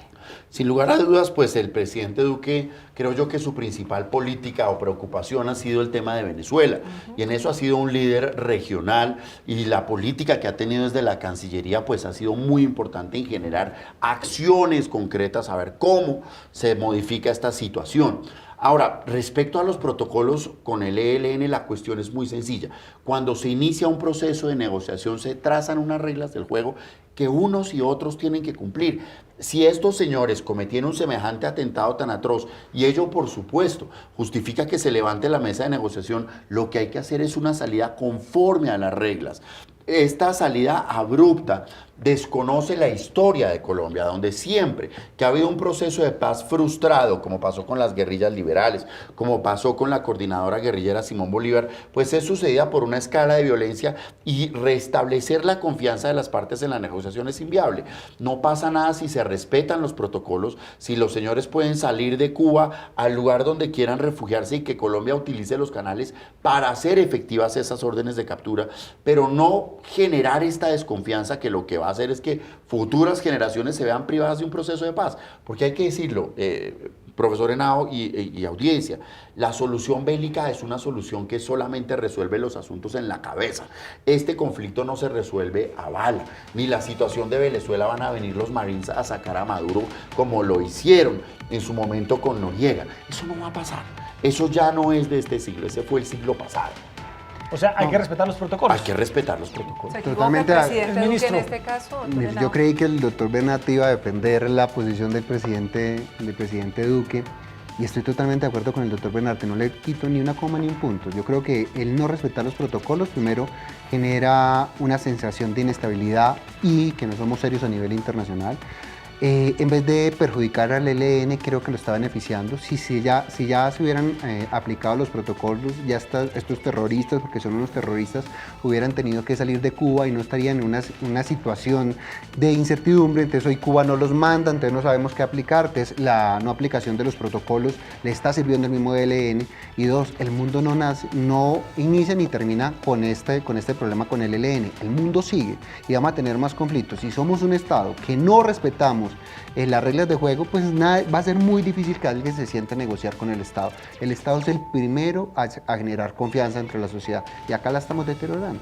Sin lugar a dudas, pues el presidente Duque, creo yo que su principal política o preocupación ha sido el tema de Venezuela, y en eso ha sido un líder regional, y la política que ha tenido desde la Cancillería pues ha sido muy importante en generar acciones concretas, a ver cómo se modifica esta situación. Ahora, respecto a los protocolos con el ELN, la cuestión es muy sencilla. Cuando se inicia un proceso de negociación, se trazan unas reglas del juego que unos y otros tienen que cumplir. Si estos señores cometieron un semejante atentado tan atroz, y ello, por supuesto, justifica que se levante la mesa de negociación, lo que hay que hacer es una salida conforme a las reglas. Esta salida abrupta desconoce la historia de Colombia, donde siempre que ha habido un proceso de paz frustrado, como pasó con las guerrillas liberales, como pasó con la coordinadora guerrillera Simón Bolívar, pues es sucedida por una escala de violencia, y restablecer la confianza de las partes en la negociación es inviable. No pasa nada si se respetan los protocolos, si los señores pueden salir de Cuba al lugar donde quieran refugiarse y que Colombia utilice los canales para hacer efectivas esas órdenes de captura, pero no generar esta desconfianza que lo que va a hacer es que futuras generaciones se vean privadas de un proceso de paz. Porque hay que decirlo, profesor Henao y audiencia, la solución bélica es una solución que solamente resuelve los asuntos en la cabeza. Este conflicto no se resuelve a bala, ni la situación de Venezuela van a venir los Marines a sacar a Maduro como lo hicieron en su momento con Noriega. Eso no va a pasar. Eso ya no es de este siglo, ese fue el siglo pasado. O sea, hay que respetar los protocolos. Hay que respetar los protocolos. ¿Se equivoca el presidente Duque en este caso? Yo creí que el doctor Bernate iba a defender la posición del presidente Duque, y estoy totalmente de acuerdo con el doctor Bernate, no le quito ni una coma ni un punto. Yo creo que el no respetar los protocolos, primero, genera una sensación de inestabilidad y que no somos serios a nivel internacional. En vez de perjudicar al ELN, creo que lo está beneficiando. Si ya se hubieran aplicado los protocolos, ya estos terroristas, porque son unos terroristas, hubieran tenido que salir de Cuba y no estarían en una situación de incertidumbre. Entonces hoy Cuba no los manda, entonces no sabemos qué aplicar. Entonces la no aplicación de los protocolos le está sirviendo al mismo ELN. Y dos, el mundo no inicia ni termina con este problema con el ELN. El mundo sigue y vamos a tener más conflictos. Si somos un Estado que no respetamos las reglas de juego, pues va a ser muy difícil que alguien se siente a negociar con el Estado. El Estado es el primero a generar confianza entre la sociedad, y acá la estamos deteriorando.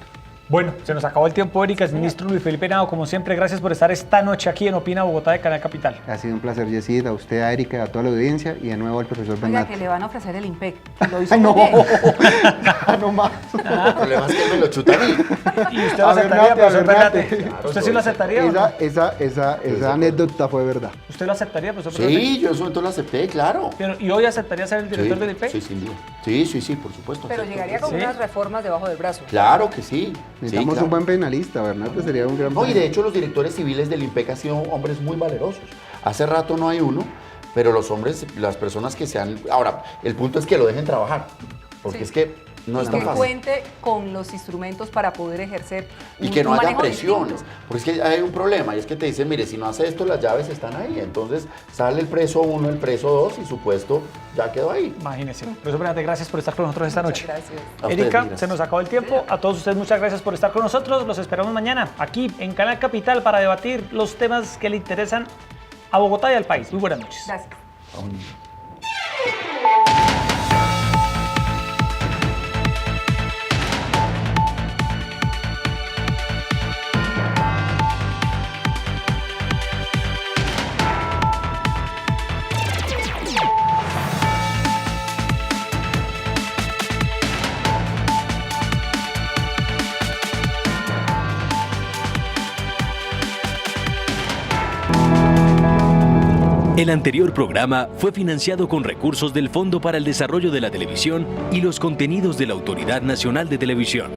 Bueno, se nos acabó el tiempo, Erika. El ministro Luis Felipe Henao, como siempre, gracias por estar esta noche aquí en Opina Bogotá de Canal Capital. Ha sido un placer, Yesid, a usted, a Erika, a toda la audiencia y de nuevo al profesor Oiga, Bernat. que le van a ofrecer el IMPEC. Lo hizo ¡Ay, no! muy bien. No más. El problema es que me lo chutan a mí. ¿Y usted lo aceptaría, profesor Bernat? ¿Usted sí lo aceptaría o no? Esa anécdota fue verdad. ¿Usted lo aceptaría, profesor Bernat? Sí, yo en su momento lo acepté, claro. ¿Y hoy aceptaría ser el director del IPEC? Sí, sin duda. Sí, por supuesto. Pero acepto. llegaría con Sí. unas reformas debajo del brazo. Claro que sí. Necesitamos claro. un buen penalista, Bernat sería un gran No, y de penalista. hecho los directores civiles del IMPEC han sido hombres muy valerosos. Hace rato no hay uno, pero los hombres, las personas que sean... Ahora, el punto es que lo dejen trabajar, porque Sí. es que no es Que tan fácil. cuente con los instrumentos para poder ejercer Y que no haya manejo presiones, distinto. porque es que hay un problema, y es que te dicen, mire, si no hace esto, las llaves están ahí. Entonces sale el preso 1, el preso 2, y su puesto ya quedó ahí. Imagínese. Profesor Bernat, gracias por estar con nosotros esta Muchas noche. gracias. A ustedes, Erika, gracias. se nos acabó el tiempo. A todos ustedes muchas gracias por estar con nosotros. Los esperamos mañana aquí en Canal Capital para debatir los temas que le interesan a Bogotá y al país. Muy buenas noches. Gracias. El anterior programa fue financiado con recursos del Fondo para el Desarrollo de la Televisión y los contenidos de la Autoridad Nacional de Televisión.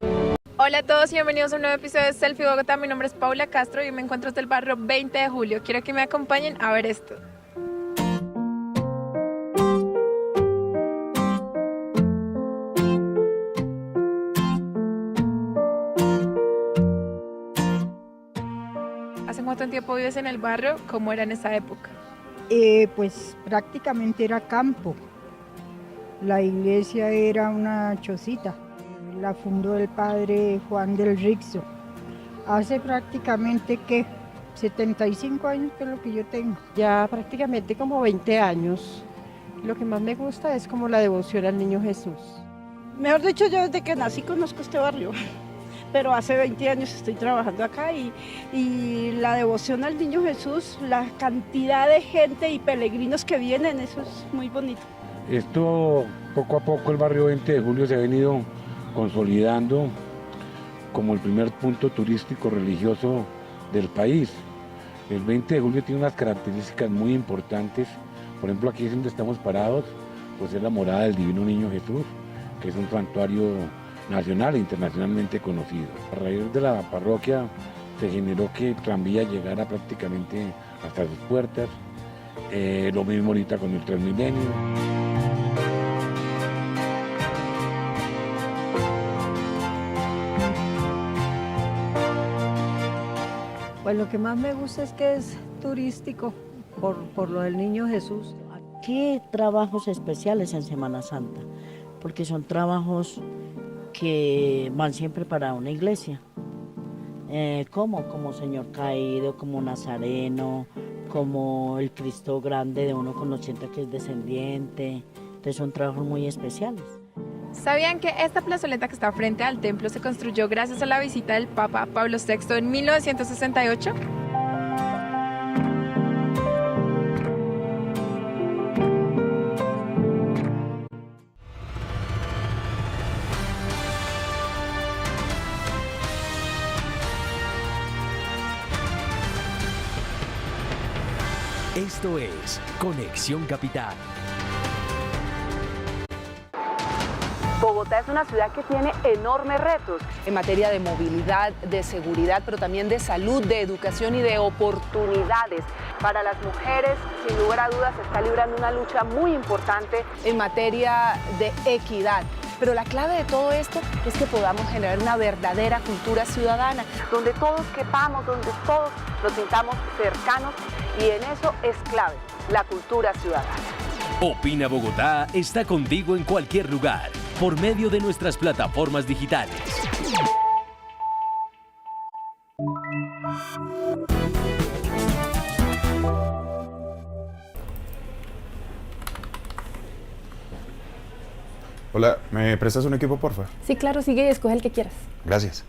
Hola a todos y bienvenidos a un nuevo episodio de Selfie Bogotá. Mi nombre es Paula Castro y me encuentro desde el barrio 20 de Julio. Quiero que me acompañen a ver esto. ¿Hace cuánto tiempo vives en el barrio? ¿Cómo era en esa época? Pues prácticamente era campo. La iglesia era una chocita. La fundó el padre Juan del Rixo. Hace prácticamente, ¿qué? 75 años que es lo que yo tengo. Ya prácticamente como 20 años. Lo que más me gusta es como la devoción al Niño Jesús. Mejor dicho, yo desde que nací conozco este barrio, pero hace 20 años estoy trabajando acá y la devoción al Niño Jesús, la cantidad de gente y peregrinos que vienen, eso es muy bonito. Esto, poco a poco, el barrio 20 de Julio se ha venido consolidando como el primer punto turístico religioso del país. El 20 de Julio tiene unas características muy importantes. Por ejemplo, aquí es donde estamos parados, pues es la morada del Divino Niño Jesús, que es un santuario nacional e internacionalmente conocido. A raíz de la parroquia se generó que Tranvía llegara prácticamente hasta sus puertas. Lo mismo ahorita con el Transmilenio. Pues lo que más me gusta es que es turístico por lo del Niño Jesús. ¿Qué trabajos especiales en Semana Santa? Porque son trabajos que van siempre para una iglesia. Como Señor Caído, como Nazareno, como el Cristo Grande de uno conociendo que es descendiente. Entonces son trabajos muy especiales. ¿Sabían que esta plazoleta que está frente al templo se construyó gracias a la visita del Papa Pablo VI en 1968? Esto es Conexión Capital. Bogotá es una ciudad que tiene enormes retos en materia de movilidad, de seguridad, pero también de salud, de educación y de oportunidades. Para las mujeres, sin lugar a dudas, se está librando una lucha muy importante en materia de equidad. Pero la clave de todo esto es que podamos generar una verdadera cultura ciudadana, donde todos quepamos, donde todos nos sintamos cercanos, y en eso es clave la cultura ciudadana. Opina Bogotá está contigo en cualquier lugar, por medio de nuestras plataformas digitales. Hola, ¿me prestas un equipo, porfa? Sí, claro, sigue y escoge el que quieras. Gracias.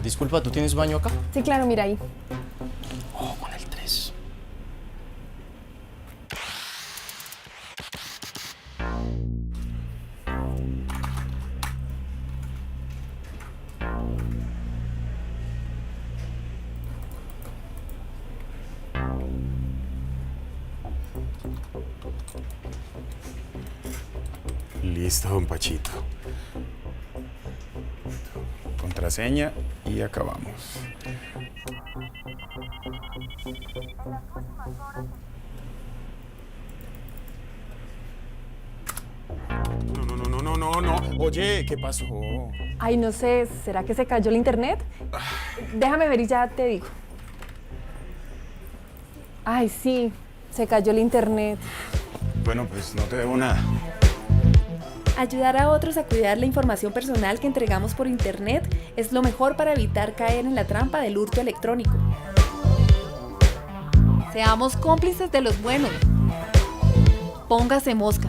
Disculpa, ¿tú tienes baño acá? Sí, claro, mira ahí. Oh, con el 3. Listo, don Pachito. Contraseña y acabamos. No. Oye, ¿qué pasó? Ay, no sé, ¿será que se cayó el internet? Déjame ver y ya te digo. Ay, sí, se cayó el internet. Bueno, pues no te debo nada. Ayudar a otros a cuidar la información personal que entregamos por internet es lo mejor para evitar caer en la trampa del hurto electrónico. Seamos cómplices de los buenos. Póngase mosca.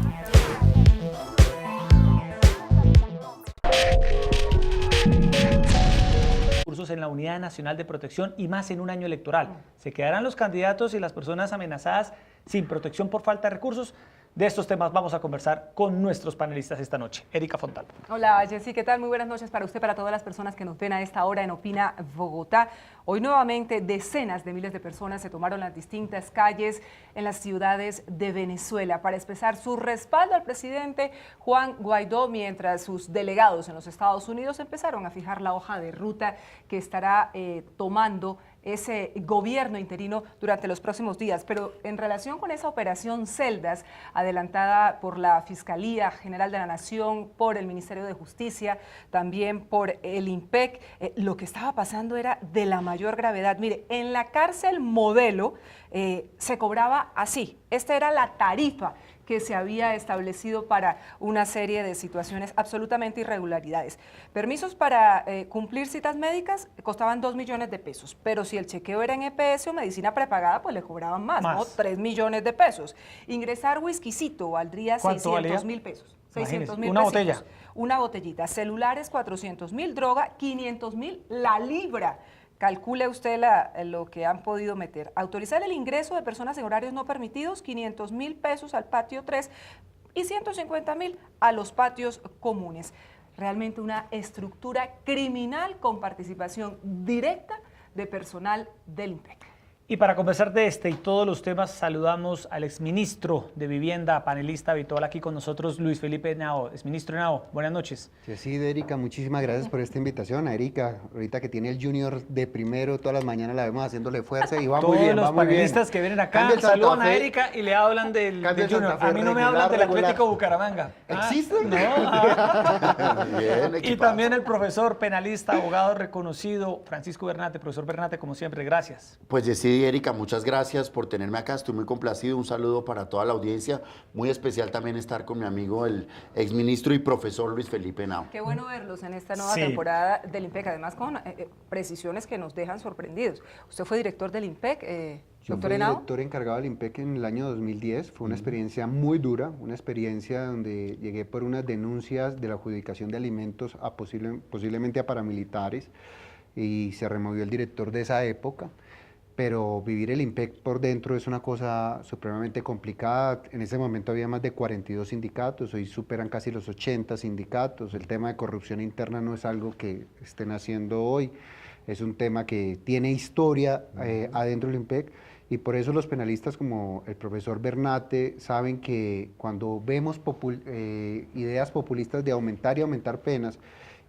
Cursos en la Unidad Nacional de Protección y más en un año electoral. ¿Se quedarán los candidatos y las personas amenazadas sin protección por falta de recursos? De estos temas vamos a conversar con nuestros panelistas esta noche. Erika Fontana. Hola, Jessy, ¿qué tal? Muy buenas noches para usted, para todas las personas que nos ven a esta hora en Opina Bogotá. Hoy nuevamente decenas de miles de personas se tomaron las distintas calles en las ciudades de Venezuela para expresar su respaldo al presidente Juan Guaidó, mientras sus delegados en los Estados Unidos empezaron a fijar la hoja de ruta que estará tomando ese gobierno interino durante los próximos días. Pero en relación con esa operación Celdas, adelantada por la Fiscalía General de la Nación, por el Ministerio de Justicia, también por el IMPEC, lo que estaba pasando era de la mayor gravedad. Mire, en la cárcel Modelo se cobraba así. Esta era la tarifa que se había establecido para una serie de situaciones absolutamente irregularidades. Permisos para cumplir citas médicas costaban 2 millones de pesos, pero si el chequeo era en EPS o medicina prepagada, pues le cobraban más, ¿no? 3 millones de pesos. Ingresar whiskycito valdría 600.000 pesos. 600.000 una botella. Una botellita. Celulares, 400.000, droga, 500.000 la libra. Calcule usted lo que han podido meter. Autorizar el ingreso de personas en horarios no permitidos, 500.000 pesos al patio 3 y 150.000 a los patios comunes. Realmente una estructura criminal con participación directa de personal del IMPEC. Y para conversar de este y todos los temas, saludamos al exministro de Vivienda, panelista habitual aquí con nosotros, Luis Felipe Henao. Exministro Henao, buenas noches. Sí, Erika, muchísimas gracias por esta invitación. A Erika, ahorita que tiene el junior de primero, todas las mañanas la vemos haciéndole fuerza y va muy bien, Todos los panelistas que vienen acá saludan a Erika y le hablan del junior. A mí no me hablan del Atlético Bucaramanga. ¿Existe? No. Bien, y también el profesor, penalista, abogado reconocido, Francisco Bernate. Profesor Bernate, como siempre, gracias. Pues sí, Erika, muchas gracias por tenerme acá, estoy muy complacido, un saludo para toda la audiencia, muy especial también estar con mi amigo, el exministro y profesor Luis Felipe Henao. Qué bueno verlos en esta nueva temporada del IMPEC, además con precisiones que nos dejan sorprendidos. Usted fue director del IMPEC, doctor Henao. Yo fui director encargado del IMPEC en el año 2010, fue una experiencia muy dura, una experiencia donde llegué por unas denuncias de la adjudicación de alimentos a posiblemente a paramilitares y se removió el director de esa época. Pero vivir el IMPEC por dentro es una cosa supremamente complicada. En ese momento había más de 42 sindicatos, hoy superan casi los 80 sindicatos. El tema de corrupción interna no es algo que estén haciendo hoy, es un tema que tiene historia adentro del IMPEC y por eso los penalistas como el profesor Bernate saben que cuando vemos ideas populistas de aumentar y aumentar penas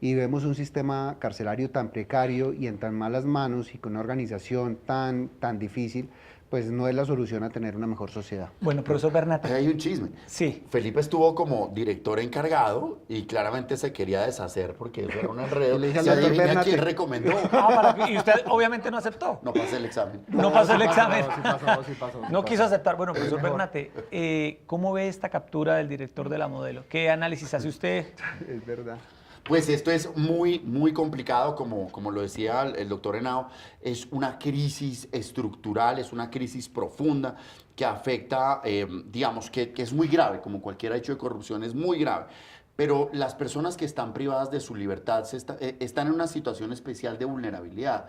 y vemos un sistema carcelario tan precario y en tan malas manos y con una organización tan difícil, pues no es la solución a tener una mejor sociedad. Bueno, profesor Bernat. Hay un chisme. Sí. Felipe estuvo como director encargado y claramente se quería deshacer porque eso era un enredo. Le dije al ¿Se doctor adivina Bernat quién recomendó? Y usted obviamente no aceptó. No pasé el examen. No pasó el examen. Sí pasó. No quiso aceptar. Bueno, profesor Bernate, ¿cómo ve esta captura del director de la modelo? ¿Qué análisis hace usted? Es verdad. Pues esto es muy complicado, como lo decía el doctor Henao, es una crisis estructural, es una crisis profunda que afecta, digamos, que es muy grave, como cualquier hecho de corrupción es muy grave. Pero las personas que están privadas de su libertad están en una situación especial de vulnerabilidad.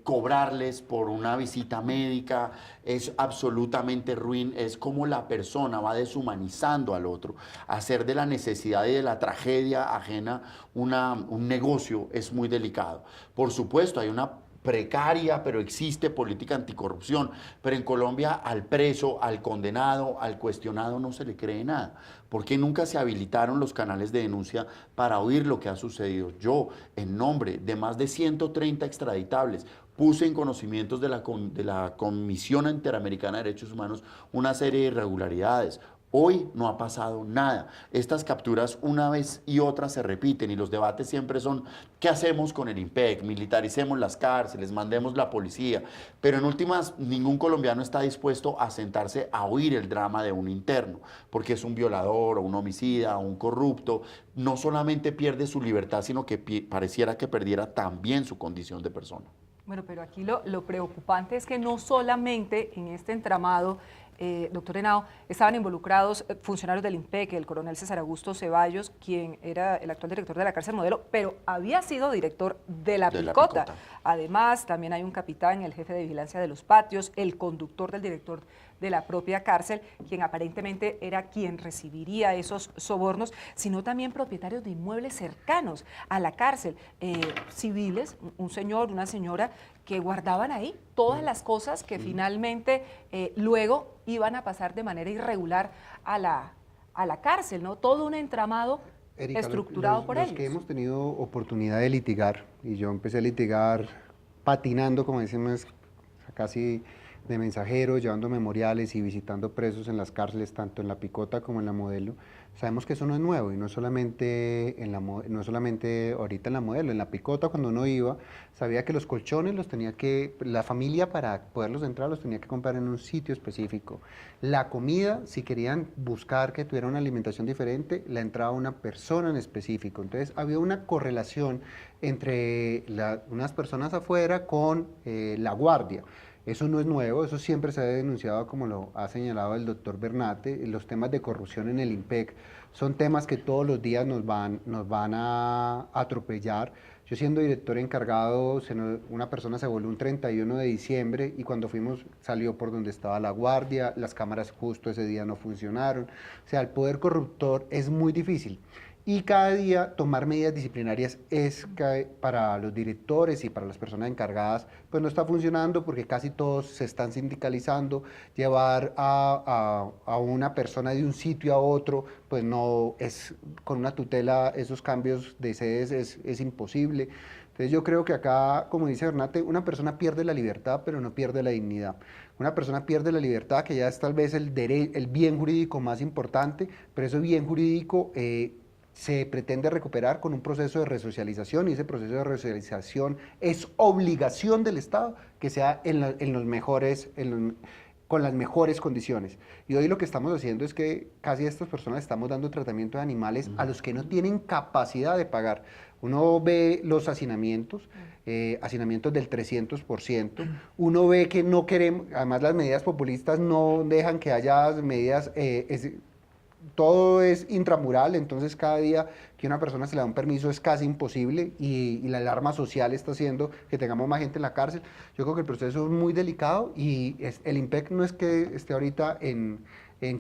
Cobrarles por una visita médica es absolutamente ruin, es como la persona va deshumanizando al otro. Hacer de la necesidad y de la tragedia ajena un negocio es muy delicado. Por supuesto, hay una precaria, pero existe política anticorrupción. Pero en Colombia al preso, al condenado, al cuestionado no se le cree nada. ¿Por qué nunca se habilitaron los canales de denuncia para oír lo que ha sucedido? Yo, en nombre de más de 130 extraditables, puse en conocimientos de la Comisión Interamericana de Derechos Humanos una serie de irregularidades. Hoy no ha pasado nada. Estas capturas una vez y otra se repiten y los debates siempre son ¿qué hacemos con el IMPEC? Militaricemos las cárceles, mandemos la policía. Pero en últimas, ningún colombiano está dispuesto a sentarse a oír el drama de un interno, porque es un violador o un homicida o un corrupto. No solamente pierde su libertad, sino que pareciera que perdiera también su condición de persona. Bueno, pero aquí lo preocupante es que no solamente en este entramado, doctor Henao, estaban involucrados funcionarios del IMPEC, el coronel César Augusto Ceballos, quien era el actual director de la cárcel Modelo, pero había sido director de la Picota. Además, también hay un capitán, el jefe de vigilancia de los patios, el conductor del director de la propia cárcel, quien aparentemente era quien recibiría esos sobornos, sino también propietarios de inmuebles cercanos a la cárcel, civiles, un señor, una señora, que guardaban ahí todas las cosas que finalmente luego iban a pasar de manera irregular a la cárcel, ¿no? Todo un entramado Erika, estructurado por ellos. Los que hemos tenido oportunidad de litigar, y yo empecé a litigar patinando, como decimos, casi de mensajero, llevando memoriales y visitando presos en las cárceles, tanto en la Picota como en la Modelo, sabemos que eso no es nuevo y no solamente ahorita en la Modelo, en la Picota cuando uno iba, sabía que los colchones los tenía que, la familia para poderlos entrar los tenía que comprar en un sitio específico. La comida, si querían buscar que tuviera una alimentación diferente, la entraba una persona en específico. Entonces había una correlación entre unas personas afuera con la guardia. Eso no es nuevo, eso siempre se ha denunciado, como lo ha señalado el doctor Bernate. Los temas de corrupción en el IMPEC son temas que todos los días nos van a atropellar. Yo siendo director encargado, una persona se volvió un 31 de diciembre y cuando fuimos salió por donde estaba la guardia, las cámaras justo ese día no funcionaron. O sea, el poder corruptor es muy difícil. Y cada día tomar medidas disciplinarias para los directores y para las personas encargadas, pues no está funcionando porque casi todos se están sindicalizando. Llevar a una persona de un sitio a otro, pues no es, con una tutela, esos cambios de sedes es imposible. Entonces yo creo que acá, como dice Bernate, una persona pierde la libertad, pero no pierde la dignidad. Una persona pierde la libertad, que ya es tal vez el bien jurídico más importante, pero ese bien jurídico se pretende recuperar con un proceso de resocialización, y ese proceso de resocialización es obligación del Estado que sea con las mejores condiciones. Y hoy lo que estamos haciendo es que casi a estas personas estamos dando tratamiento de animales a los que no tienen capacidad de pagar. Uno ve los hacinamientos del 300%, uno ve que no queremos, además las medidas populistas no dejan que haya medidas, todo es intramural, entonces cada día que una persona se le da un permiso es casi imposible y la alarma social está haciendo que tengamos más gente en la cárcel. Yo creo que el proceso es muy delicado y el IMPEC no es que esté ahorita en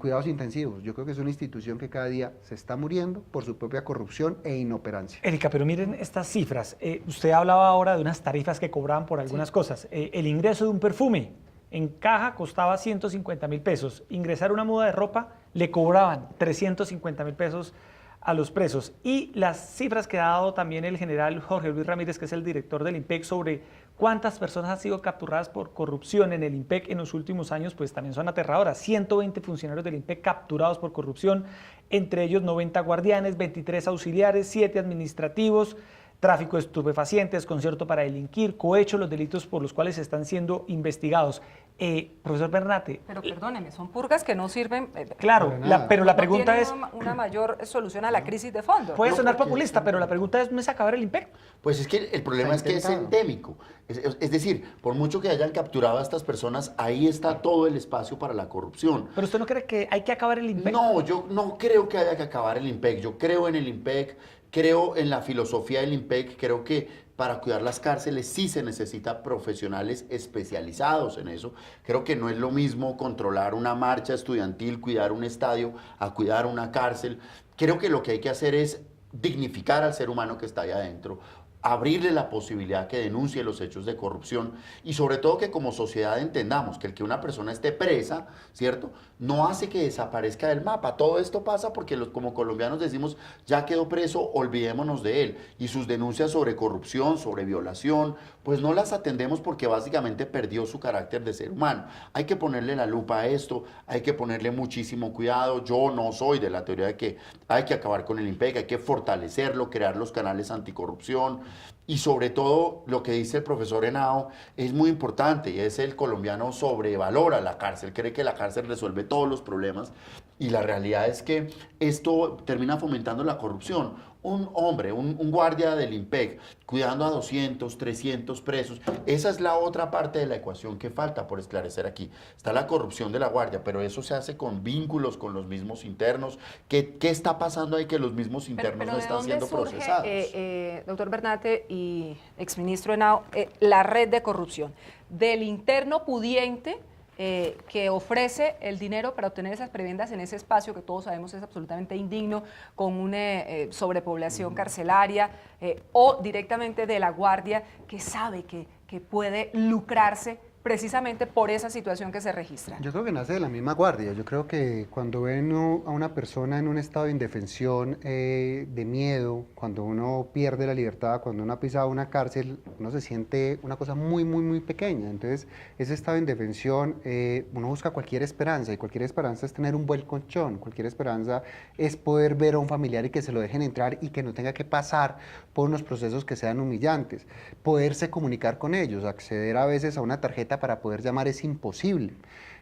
cuidados intensivos. Yo creo que es una institución que cada día se está muriendo por su propia corrupción e inoperancia. Erika, pero miren estas cifras. Usted hablaba ahora de unas tarifas que cobraban por algunas cosas. El ingreso de un perfume en caja costaba 150.000 pesos. Ingresar una muda de ropa le cobraban 350.000 pesos a los presos. Y las cifras que ha dado también el general Jorge Luis Ramírez, que es el director del IMPEC, sobre cuántas personas han sido capturadas por corrupción en el IMPEC en los últimos años, pues también son aterradoras. 120 funcionarios del IMPEC capturados por corrupción, entre ellos 90 guardianes, 23 auxiliares, 7 administrativos, tráfico de estupefacientes, concierto para delinquir, cohecho, los delitos por los cuales están siendo investigados. Profesor Bernate. Pero perdóneme, son purgas que no sirven. Claro, pero la pregunta es... una mayor solución a la crisis de fondo. Puede sonar populista, pero la pregunta es, ¿no es acabar el IMPEC? Pues es que el problema es que es endémico. Es decir, por mucho que hayan capturado a estas personas, ahí está todo el espacio para la corrupción. ¿Pero usted no cree que hay que acabar el IMPEC? No, yo no creo que haya que acabar el IMPEC. Yo creo en el IMPEC, creo en la filosofía del IMPEC, creo que para cuidar las cárceles sí se necesita profesionales especializados en eso. Creo que no es lo mismo controlar una marcha estudiantil, cuidar un estadio, a cuidar una cárcel. Creo que lo que hay que hacer es dignificar al ser humano que está ahí adentro, abrirle la posibilidad que denuncie los hechos de corrupción y sobre todo que como sociedad entendamos que el que una persona esté presa, ¿cierto?, no hace que desaparezca del mapa. Todo esto pasa porque como colombianos decimos, ya quedó preso, olvidémonos de él. Y sus denuncias sobre corrupción, sobre violación, pues no las atendemos porque básicamente perdió su carácter de ser humano. Hay que ponerle la lupa a esto, hay que ponerle muchísimo cuidado. Yo no soy de la teoría de que hay que acabar con el IMPEC, hay que fortalecerlo, crear los canales anticorrupción. Y sobre todo, lo que dice el profesor Henao es muy importante, y es el colombiano sobrevalora la cárcel, cree que la cárcel resuelve todos los problemas, y la realidad es que esto termina fomentando la corrupción. Un hombre, un guardia del IMPEC, cuidando a 200, 300 presos, esa es la otra parte de la ecuación que falta por esclarecer aquí. Está la corrupción de la guardia, pero eso se hace con vínculos con los mismos internos. ¿Qué está pasando ahí que los mismos internos no están siendo procesados? Doctor Bernate y exministro Henao, la red de corrupción del interno pudiente que ofrece el dinero para obtener esas prebendas en ese espacio que todos sabemos es absolutamente indigno, con una sobrepoblación carcelaria, o directamente de la guardia que sabe que puede lucrarse precisamente por esa situación que se registra. Yo creo que nace de la misma guardia. Yo creo que cuando ven a una persona en un estado de indefensión, de miedo, cuando uno pierde la libertad, cuando uno ha pisado una cárcel, uno se siente una cosa muy, muy, muy pequeña. Entonces, ese estado de indefensión, uno busca cualquier esperanza, y cualquier esperanza es tener un buen colchón, cualquier esperanza es poder ver a un familiar y que se lo dejen entrar y que no tenga que pasar por unos procesos que sean humillantes, poderse comunicar con ellos, acceder a veces a una tarjeta para poder llamar es imposible.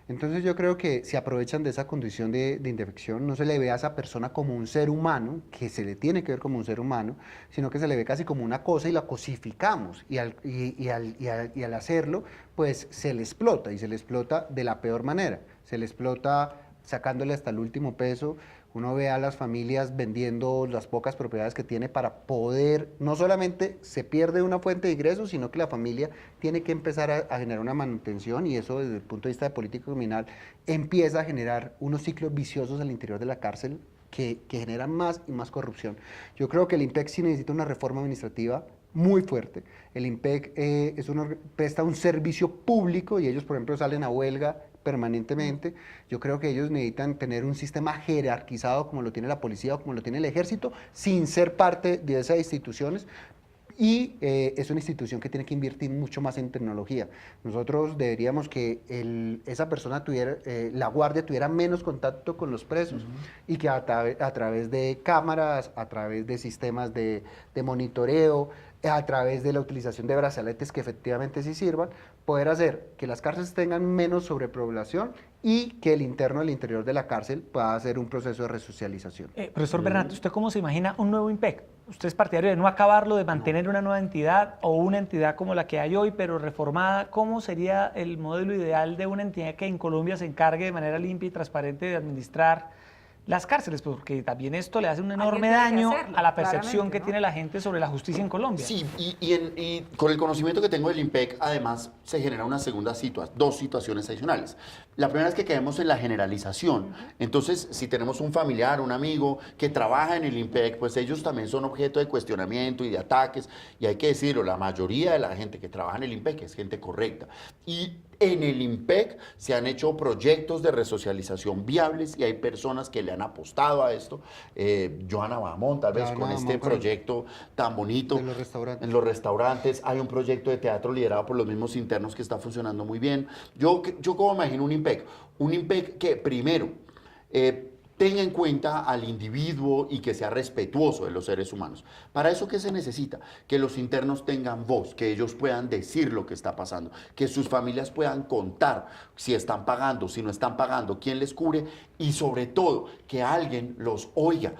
Entonces yo creo que se aprovechan de esa condición de indefensión, no se le ve a esa persona como un ser humano, que se le tiene que ver como un ser humano, sino que se le ve casi como una cosa y la cosificamos, y al hacerlo, pues se le explota, y se le explota de la peor manera, se le explota sacándole hasta el último peso. Uno ve a las familias vendiendo las pocas propiedades que tiene para poder, no solamente se pierde una fuente de ingresos, sino que la familia tiene que empezar a generar una manutención, y eso desde el punto de vista de política criminal empieza a generar unos ciclos viciosos al interior de la cárcel que generan más y más corrupción. Yo creo que el IMPEC sí necesita una reforma administrativa muy fuerte. El IMPEC presta un servicio público y ellos, por ejemplo, salen a huelga permanentemente. Yo creo que ellos necesitan tener un sistema jerarquizado como lo tiene la policía o como lo tiene el ejército, sin ser parte de esas instituciones, y es una institución que tiene que invertir mucho más en tecnología. Nosotros deberíamos que esa persona la guardia tuviera menos contacto con los presos, y que a través de cámaras, a través de sistemas de monitoreo, a través de la utilización de brazaletes que efectivamente sí sirvan, poder hacer que las cárceles tengan menos sobrepoblación y que el interno, el interior de la cárcel, pueda hacer un proceso de resocialización. Profesor Bernate, ¿usted cómo se imagina un nuevo IMPEC? ¿Usted es partidario de no acabarlo, de mantener una nueva entidad, o una entidad como la que hay hoy, pero reformada? ¿Cómo sería el modelo ideal de una entidad que en Colombia se encargue de manera limpia y transparente de administrar las cárceles? Porque también esto le hace un enorme daño a la percepción que tiene la gente sobre la justicia en Colombia. Sí, y con el conocimiento que tengo del IMPEC, además, se genera una segunda dos situaciones adicionales. La primera es que caemos en la generalización. Entonces, si tenemos un familiar, un amigo que trabaja en el IMPEC, pues ellos también son objeto de cuestionamiento y de ataques, y hay que decirlo, la mayoría de la gente que trabaja en el IMPEC es gente correcta. Y En el IMPEC se han hecho proyectos de resocialización viables y hay personas que le han apostado a esto. Joana Bamón, tal vez, Joana con este Bamón, proyecto tan bonito. En los restaurantes. En los restaurantes hay un proyecto de teatro liderado por los mismos internos que está funcionando muy bien. Yo como imagino un IMPEC que primero tenga en cuenta al individuo y que sea respetuoso de los seres humanos. ¿Para eso qué se necesita? Que los internos tengan voz, que ellos puedan decir lo que está pasando, que sus familias puedan contar si están pagando, si no están pagando, quién les cubre y sobre todo que alguien los oiga.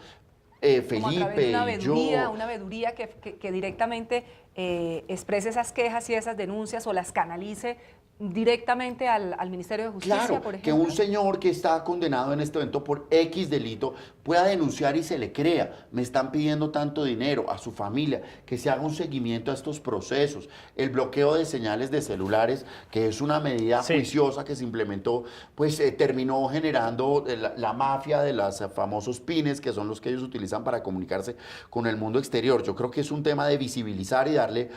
Como a través de una veeduría que directamente exprese esas quejas y esas denuncias o las canalice directamente al Ministerio de Justicia, claro, por ejemplo. que un señor que está condenado en este evento por X delito pueda denunciar y se le crea. Me están pidiendo tanto dinero a su familia, que se haga un seguimiento a estos procesos. El bloqueo de señales de celulares, que es una medida juiciosa que se implementó, pues terminó generando la mafia de los famosos pines, que son los que ellos utilizan para comunicarse con el mundo exterior. Yo creo que es un tema de visibilizar y darle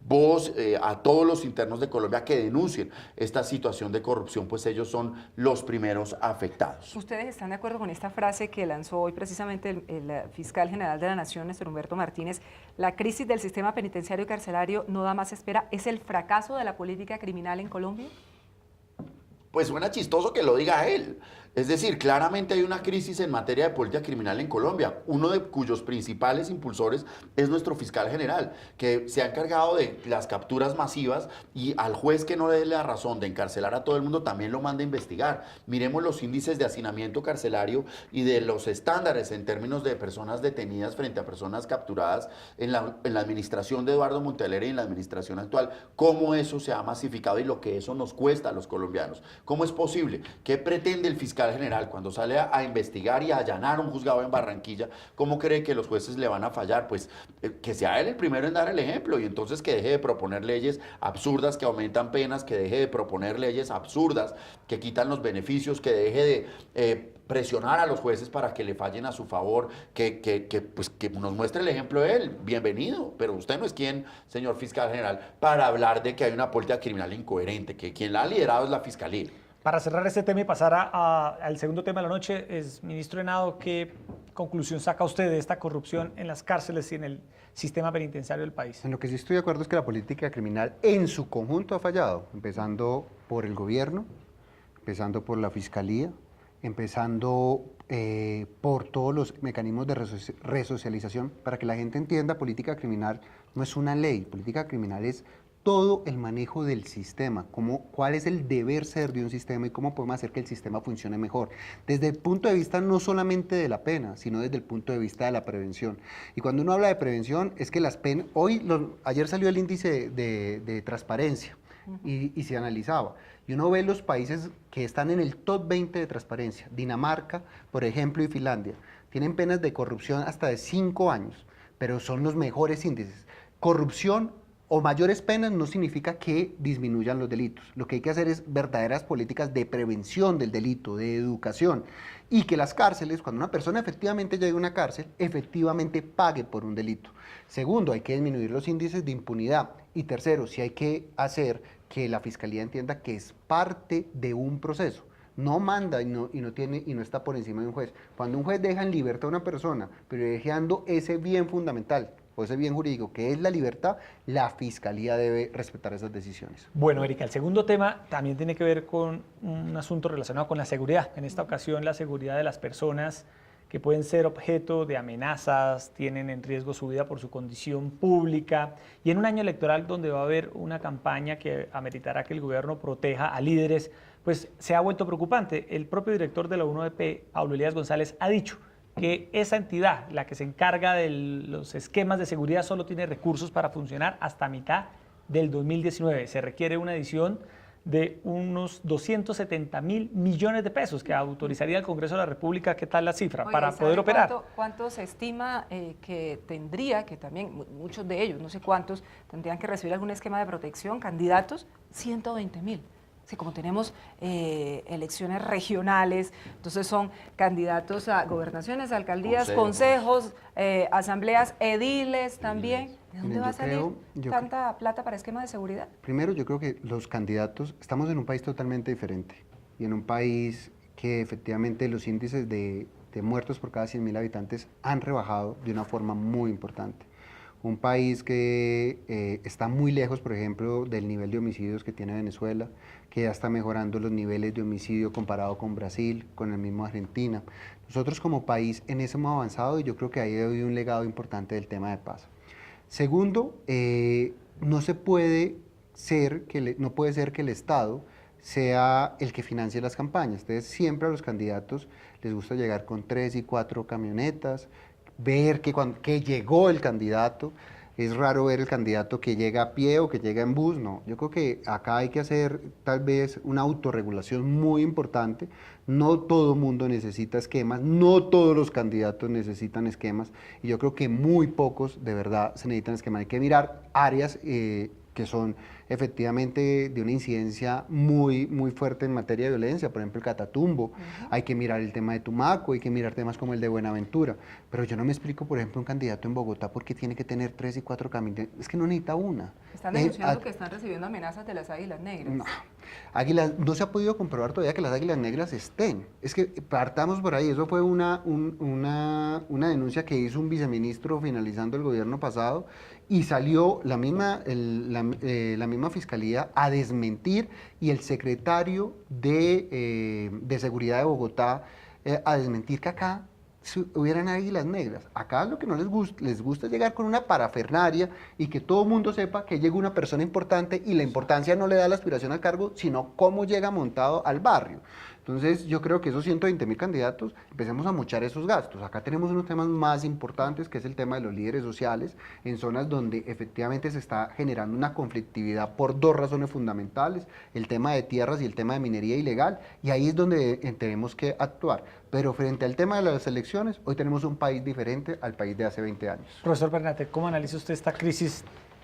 voz a todos los internos de Colombia que denuncien esta situación de corrupción, pues ellos son los primeros afectados. ¿Ustedes están de acuerdo con esta frase que lanzó hoy precisamente el fiscal general de la Nación, Néstor Humberto Martínez? La crisis del sistema penitenciario y carcelario no da más espera. ¿Es el fracaso de la política criminal en Colombia? Pues suena chistoso que lo diga él. Es decir, claramente hay una crisis en materia de política criminal en Colombia, uno de cuyos principales impulsores es nuestro fiscal general, que se ha encargado de las capturas masivas y al juez que no le dé la razón de encarcelar a todo el mundo también lo manda a investigar. Miremos los índices de hacinamiento carcelario y de los estándares en términos de personas detenidas frente a personas capturadas en la administración de Eduardo Montalegre y en la administración actual, cómo eso se ha masificado y lo que eso nos cuesta a los colombianos. ¿Cómo es posible? ¿Qué pretende el fiscal general cuando sale a investigar y a allanar un juzgado en Barranquilla? ¿Cómo cree que los jueces le van a fallar? Pues que sea él el primero en dar el ejemplo y entonces que deje de proponer leyes absurdas que aumentan penas, que deje de proponer leyes absurdas que quitan los beneficios, que deje de presionar a los jueces para que le fallen a su favor, que nos muestre el ejemplo de él. Bienvenido, pero usted no es quien, señor fiscal general, para hablar de que hay una política criminal incoherente, que quien la ha liderado es la Fiscalía. Para cerrar este tema y pasar al segundo tema de la noche, ministro Henao, ¿qué conclusión saca usted de esta corrupción en las cárceles y en el sistema penitenciario del país? En lo que sí estoy de acuerdo es que la política criminal en su conjunto ha fallado, empezando por el gobierno, empezando por la Fiscalía, empezando por todos los mecanismos de resocialización. Para que la gente entienda, política criminal no es una ley, política criminal es todo el manejo del sistema, cuál es el deber ser de un sistema y cómo podemos hacer que el sistema funcione mejor. Desde el punto de vista no solamente de la pena, sino desde el punto de vista de la prevención. Y cuando uno habla de prevención, es que las penas, ayer salió el índice de transparencia y se analizaba. Y uno ve los países que están en el top 20 de transparencia. Dinamarca, por ejemplo, y Finlandia, tienen penas de corrupción hasta de 5 años, pero son los mejores índices. Corrupción o mayores penas no significa que disminuyan los delitos. Lo que hay que hacer es verdaderas políticas de prevención del delito, de educación, y que las cárceles, cuando una persona efectivamente llegue a una cárcel, efectivamente pague por un delito. Segundo, hay que disminuir los índices de impunidad. Y tercero, sí hay que hacer que la Fiscalía entienda que es parte de un proceso. No manda y no está por encima de un juez. Cuando un juez deja en libertad a una persona, privilegiando ese bien fundamental, o ese bien jurídico que es la libertad, la Fiscalía debe respetar esas decisiones. Bueno, Erika, el segundo tema también tiene que ver con un asunto relacionado con la seguridad. En esta ocasión, la seguridad de las personas que pueden ser objeto de amenazas, tienen en riesgo su vida por su condición pública, y en un año electoral donde va a haber una campaña que ameritará que el gobierno proteja a líderes, pues se ha vuelto preocupante. El propio director de la UNODP, Pablo Elías González, ha dicho que esa entidad, la que se encarga de los esquemas de seguridad, solo tiene recursos para funcionar hasta mitad del 2019. Se requiere una adición de unos 270.000 millones de pesos que autorizaría el Congreso de la República. ¿Qué tal la cifra? Para poder operar. ¿Cuánto se estima que tendría, que también muchos de ellos, no sé cuántos, tendrían que recibir algún esquema de protección? Candidatos, 120.000. Sí, como tenemos elecciones regionales, entonces son candidatos a gobernaciones, alcaldías, consejos, asambleas, ediles también. ¿De dónde va a salir tanta plata para esquema de seguridad? Primero, yo creo que los candidatos, estamos en un país totalmente diferente y en un país que efectivamente los índices de muertos por cada 100.000 habitantes han rebajado de una forma muy importante. Un país que está muy lejos, por ejemplo, del nivel de homicidios que tiene Venezuela, que ya está mejorando los niveles de homicidio comparado con Brasil, con el mismo Argentina. Nosotros como país en eso hemos avanzado y yo creo que ahí ha habido un legado importante del tema de paz. Segundo, no puede ser que el Estado sea el que financie las campañas. Entonces siempre a los candidatos les gusta llegar con 3 y 4 camionetas, ver que llegó el candidato. Es raro ver el candidato que llega a pie o que llega en bus, no. Yo creo que acá hay que hacer tal vez una autorregulación muy importante. No todo mundo necesita esquemas, no todos los candidatos necesitan esquemas y yo creo que muy pocos de verdad se necesitan esquemas. Hay que mirar áreas que son efectivamente de una incidencia muy fuerte en materia de violencia, por ejemplo el Catatumbo, hay que mirar el tema de Tumaco, hay que mirar temas como el de Buenaventura, pero yo no me explico, por ejemplo, un candidato en Bogotá por qué tiene que tener 3 y 4 caminos, es que no necesita una. Están denunciando que están recibiendo amenazas de las Águilas Negras. No se ha podido comprobar todavía que las Águilas Negras estén, es que partamos por ahí, eso fue una denuncia que hizo un viceministro finalizando el gobierno pasado y salió la misma Fiscalía a desmentir y el secretario de Seguridad de Bogotá a desmentir que acá hubieran Águilas Negras. Acá lo que no les gusta es llegar con una parafernaria y que todo el mundo sepa que llega una persona importante y la importancia no le da la aspiración al cargo, sino cómo llega montado al barrio. Entonces yo creo que esos 120.000 candidatos, empecemos a mochar esos gastos. Acá tenemos unos temas más importantes, que es el tema de los líderes sociales, en zonas donde efectivamente se está generando una conflictividad por 2 razones fundamentales, el tema de tierras y el tema de minería ilegal, y ahí es donde tenemos que actuar. Pero frente al tema de las elecciones, hoy tenemos un país diferente al país de hace 20 años. Profesor Bernate, ¿cómo analiza usted esta crisis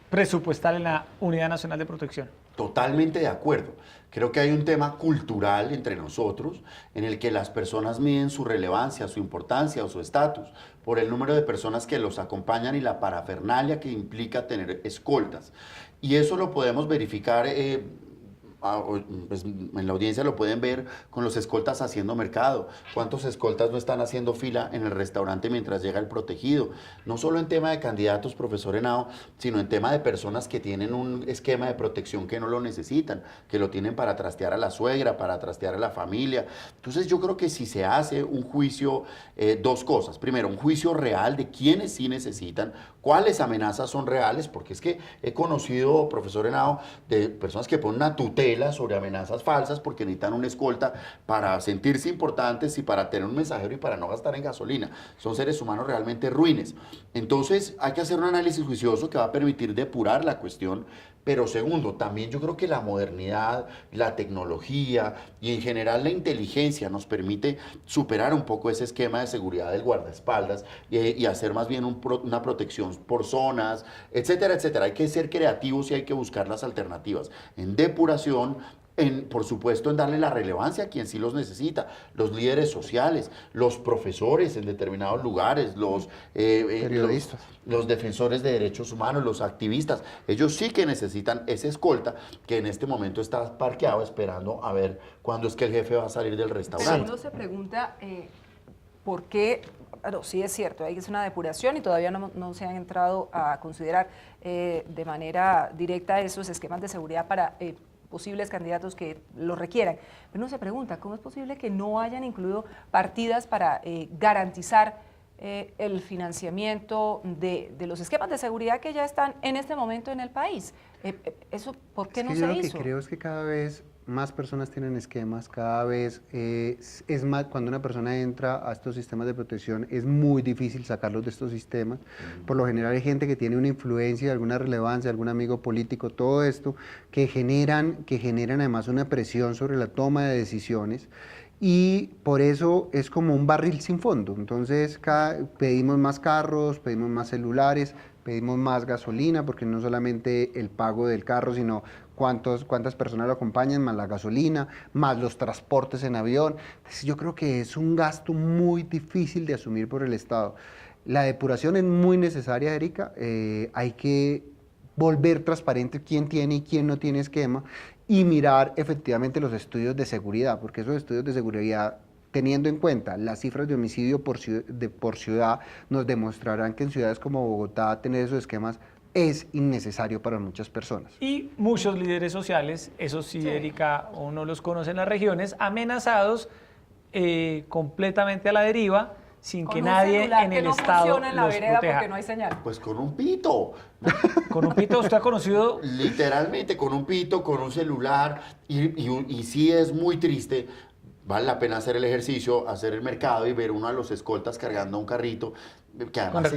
presupuestal en la Unidad Nacional de Protección? Totalmente de acuerdo. Creo que hay un tema cultural entre nosotros en el que las personas miden su relevancia, su importancia o su estatus por el número de personas que los acompañan y la parafernalia que implica tener escoltas. Y eso lo podemos verificar pues en la audiencia lo pueden ver con los escoltas haciendo mercado. ¿Cuántos escoltas no están haciendo fila en el restaurante mientras llega el protegido? No solo en tema de candidatos, profesor Henao, sino en tema de personas que tienen un esquema de protección que no lo necesitan, que lo tienen para trastear a la suegra, para trastear a la familia. Entonces yo creo que si se hace un juicio, 2 cosas. Primero, un juicio real de quiénes sí necesitan, cuáles amenazas son reales, porque es que he conocido, profesor Henao, de personas que ponen una tutela sobre amenazas falsas porque necesitan una escolta para sentirse importantes y para tener un mensajero y para no gastar en gasolina. Son seres humanos realmente ruines. Entonces hay que hacer un análisis juicioso que va a permitir depurar la cuestión. Pero segundo, también yo creo que la modernidad, la tecnología y en general la inteligencia nos permite superar un poco ese esquema de seguridad del guardaespaldas y hacer más bien una protección por zonas, etcétera, etcétera. Hay que ser creativos y hay que buscar las alternativas en depuración, por supuesto, en darle la relevancia a quien sí los necesita, los líderes sociales, los profesores en determinados lugares, los periodistas, los defensores de derechos humanos, los activistas. Ellos sí que necesitan esa escolta que en este momento está parqueado esperando a ver cuándo es que el jefe va a salir del restaurante. Pero uno se pregunta por qué. Bueno, sí es cierto, hay que hacer una depuración y todavía no se han entrado a considerar de manera directa esos esquemas de seguridad para posibles candidatos que lo requieran. Pero uno se pregunta, ¿cómo es posible que no hayan incluido partidas para garantizar el financiamiento de los esquemas de seguridad que ya están en este momento en el país? ¿Eso por qué no se hizo? Yo lo que creo es que cada vez más personas tienen esquemas, cada vez es más, cuando una persona entra a estos sistemas de protección es muy difícil sacarlos de estos sistemas. Por lo general hay gente que tiene una influencia, alguna relevancia, algún amigo político, todo esto que generan además una presión sobre la toma de decisiones. Y por eso es como un barril sin fondo. Entonces pedimos más carros, pedimos más celulares, pedimos más gasolina, porque no solamente el pago del carro, sino cuántas personas lo acompañan, más la gasolina, más los transportes en avión. Entonces yo creo que es un gasto muy difícil de asumir por el Estado. La depuración es muy necesaria, Erika. Hay que volver transparente quién tiene y quién no tiene esquema y mirar efectivamente los estudios de seguridad, porque esos estudios de seguridad, teniendo en cuenta las cifras de homicidio por ciudad, nos demostrarán que en ciudades como Bogotá tener esos esquemas es innecesario para muchas personas. Y muchos líderes sociales, eso sí, Erika, uno los conoce en las regiones, amenazados completamente a la deriva, sin que nadie en el Estado en la los vereda proteja. porque no hay señal. Pues con un pito. ¿Con un pito usted ha conocido? Literalmente, con un pito, con un celular, y sí es muy triste. Vale la pena hacer el ejercicio, hacer el mercado y ver uno a los escoltas cargando un carrito, que además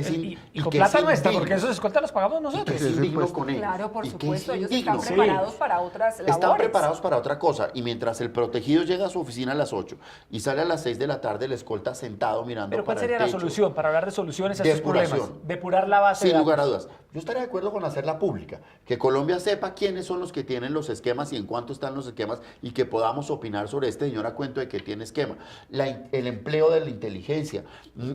y con plata nuestra, porque esos escoltas los pagamos nosotros. Y que es indigno con ellos. Claro, por y supuesto, que es ellos están indigno. preparados para otras labores. Están preparados para otra cosa, y mientras el protegido llega a su oficina a las 8 y sale a las 6 de la tarde, el escolta sentado mirando Pero ¿cuál para el sería la techo. solución para hablar de soluciones a estos Depuración. problemas? Depurar la base Sin de lugar a datos. dudas. Yo estaría de acuerdo con hacerla pública, que Colombia sepa quiénes son los que tienen los esquemas y en cuánto están los esquemas y que podamos opinar sobre este señor a cuento de que tiene esquema. El empleo de la inteligencia,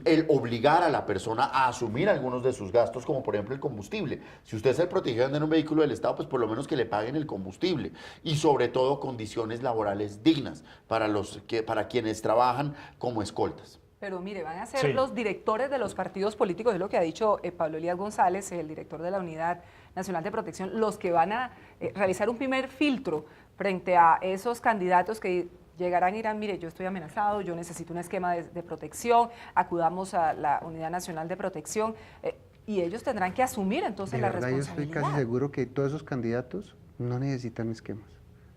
el obligar a la persona a asumir algunos de sus gastos, como por ejemplo el combustible. Si usted es el protegido de andar en un vehículo del Estado, pues por lo menos que le paguen el combustible y sobre todo condiciones laborales dignas para quienes trabajan como escoltas. Pero mire, van a ser los directores de los partidos políticos, es lo que ha dicho Pablo Elías González, el director de la Unidad Nacional de Protección, los que van a realizar un primer filtro frente a esos candidatos que llegarán y dirán, mire, yo estoy amenazado, yo necesito un esquema de protección, acudamos a la Unidad Nacional de Protección, y ellos tendrán que asumir entonces la responsabilidad. Yo estoy casi seguro que todos esos candidatos no necesitan esquemas.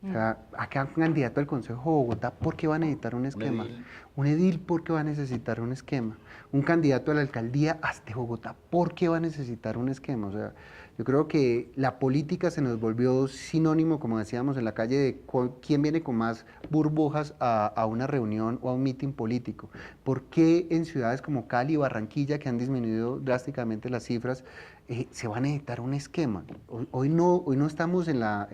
O sea, acá un candidato al Consejo de Bogotá, ¿por qué va a necesitar un esquema? Un edil, ¿por qué va a necesitar un esquema? Un candidato a la alcaldía de Bogotá, ¿por qué va a necesitar un esquema? O sea, yo creo que la política se nos volvió sinónimo, como decíamos en la calle, de quién viene con más burbujas a una reunión o a un mitin político. ¿Por qué en ciudades como Cali y Barranquilla, que han disminuido drásticamente las cifras, se va a necesitar un esquema? Hoy no estamos en la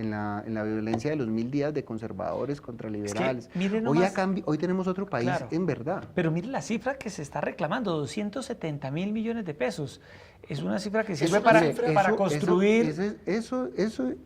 violencia de los 1000 días de conservadores contra liberales. Es que, hoy tenemos otro país, claro, en verdad. Pero mire la cifra que se está reclamando, 270.000 millones de pesos. Es una cifra que sirve para construir... Eso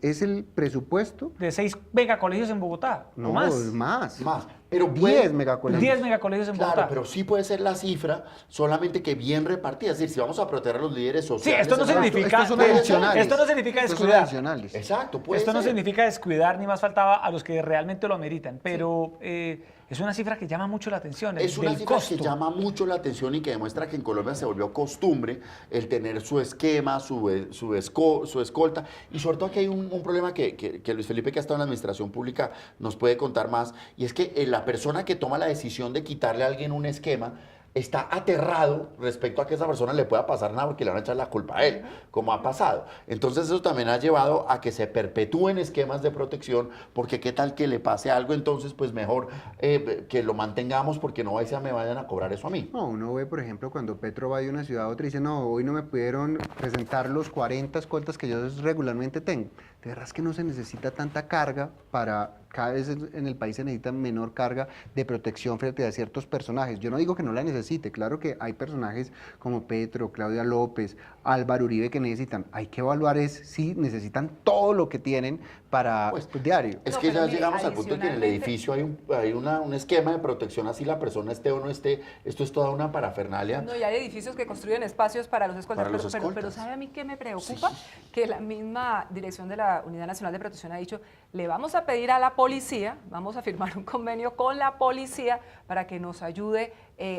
es el presupuesto... De 6 megacolegios en Bogotá, no, o más. Más. Pero 10 megacolegios. 10 megacolegios en Bogotá. Claro, pero sí puede ser la cifra, solamente que bien repartida. Es decir, si vamos a proteger a los líderes sociales... Sí, esto no significa... Esto no significa descuidar. Exacto, puede Esto ser. no significa descuidar, ni más faltaba a los que realmente lo ameritan, pero es una cifra que llama mucho la atención. Es una cifra que llama mucho la atención y que demuestra que en Colombia se volvió costumbre el tener su esquema, su escolta, y sobre todo aquí hay un problema que Luis Felipe, que ha estado en la administración pública, nos puede contar más, y es que la persona que toma la decisión de quitarle a alguien un esquema está aterrado respecto a que esa persona le pueda pasar nada porque le van a echar la culpa a él, como ha pasado. Entonces eso también ha llevado a que se perpetúen esquemas de protección, porque qué tal que le pase algo, entonces pues mejor que lo mantengamos porque no me vayan a cobrar eso a mí. No, uno ve, por ejemplo, cuando Petro va de una ciudad a otra y dice, no, hoy no me pudieron presentar los 40 escoltas que yo regularmente tengo. De verdad es que no se necesita tanta carga para... Cada vez en el país se necesita menor carga de protección frente a ciertos personajes. Yo no digo que no la necesite, claro que hay personajes como Petro, Claudia López, Álvaro Uribe que necesitan. Hay que evaluar si necesitan todo lo que tienen para diario. Es que ya llegamos al punto de que en el edificio hay un esquema de protección, así la persona esté o no esté. Esto es toda una parafernalia. No, y hay edificios que construyen espacios para los escoltas. Pero ¿sabe a mí qué me preocupa? Sí. Que la misma dirección de la Unidad Nacional de Protección ha dicho, le vamos a pedir a la policía, vamos a firmar un convenio con la policía para que nos ayude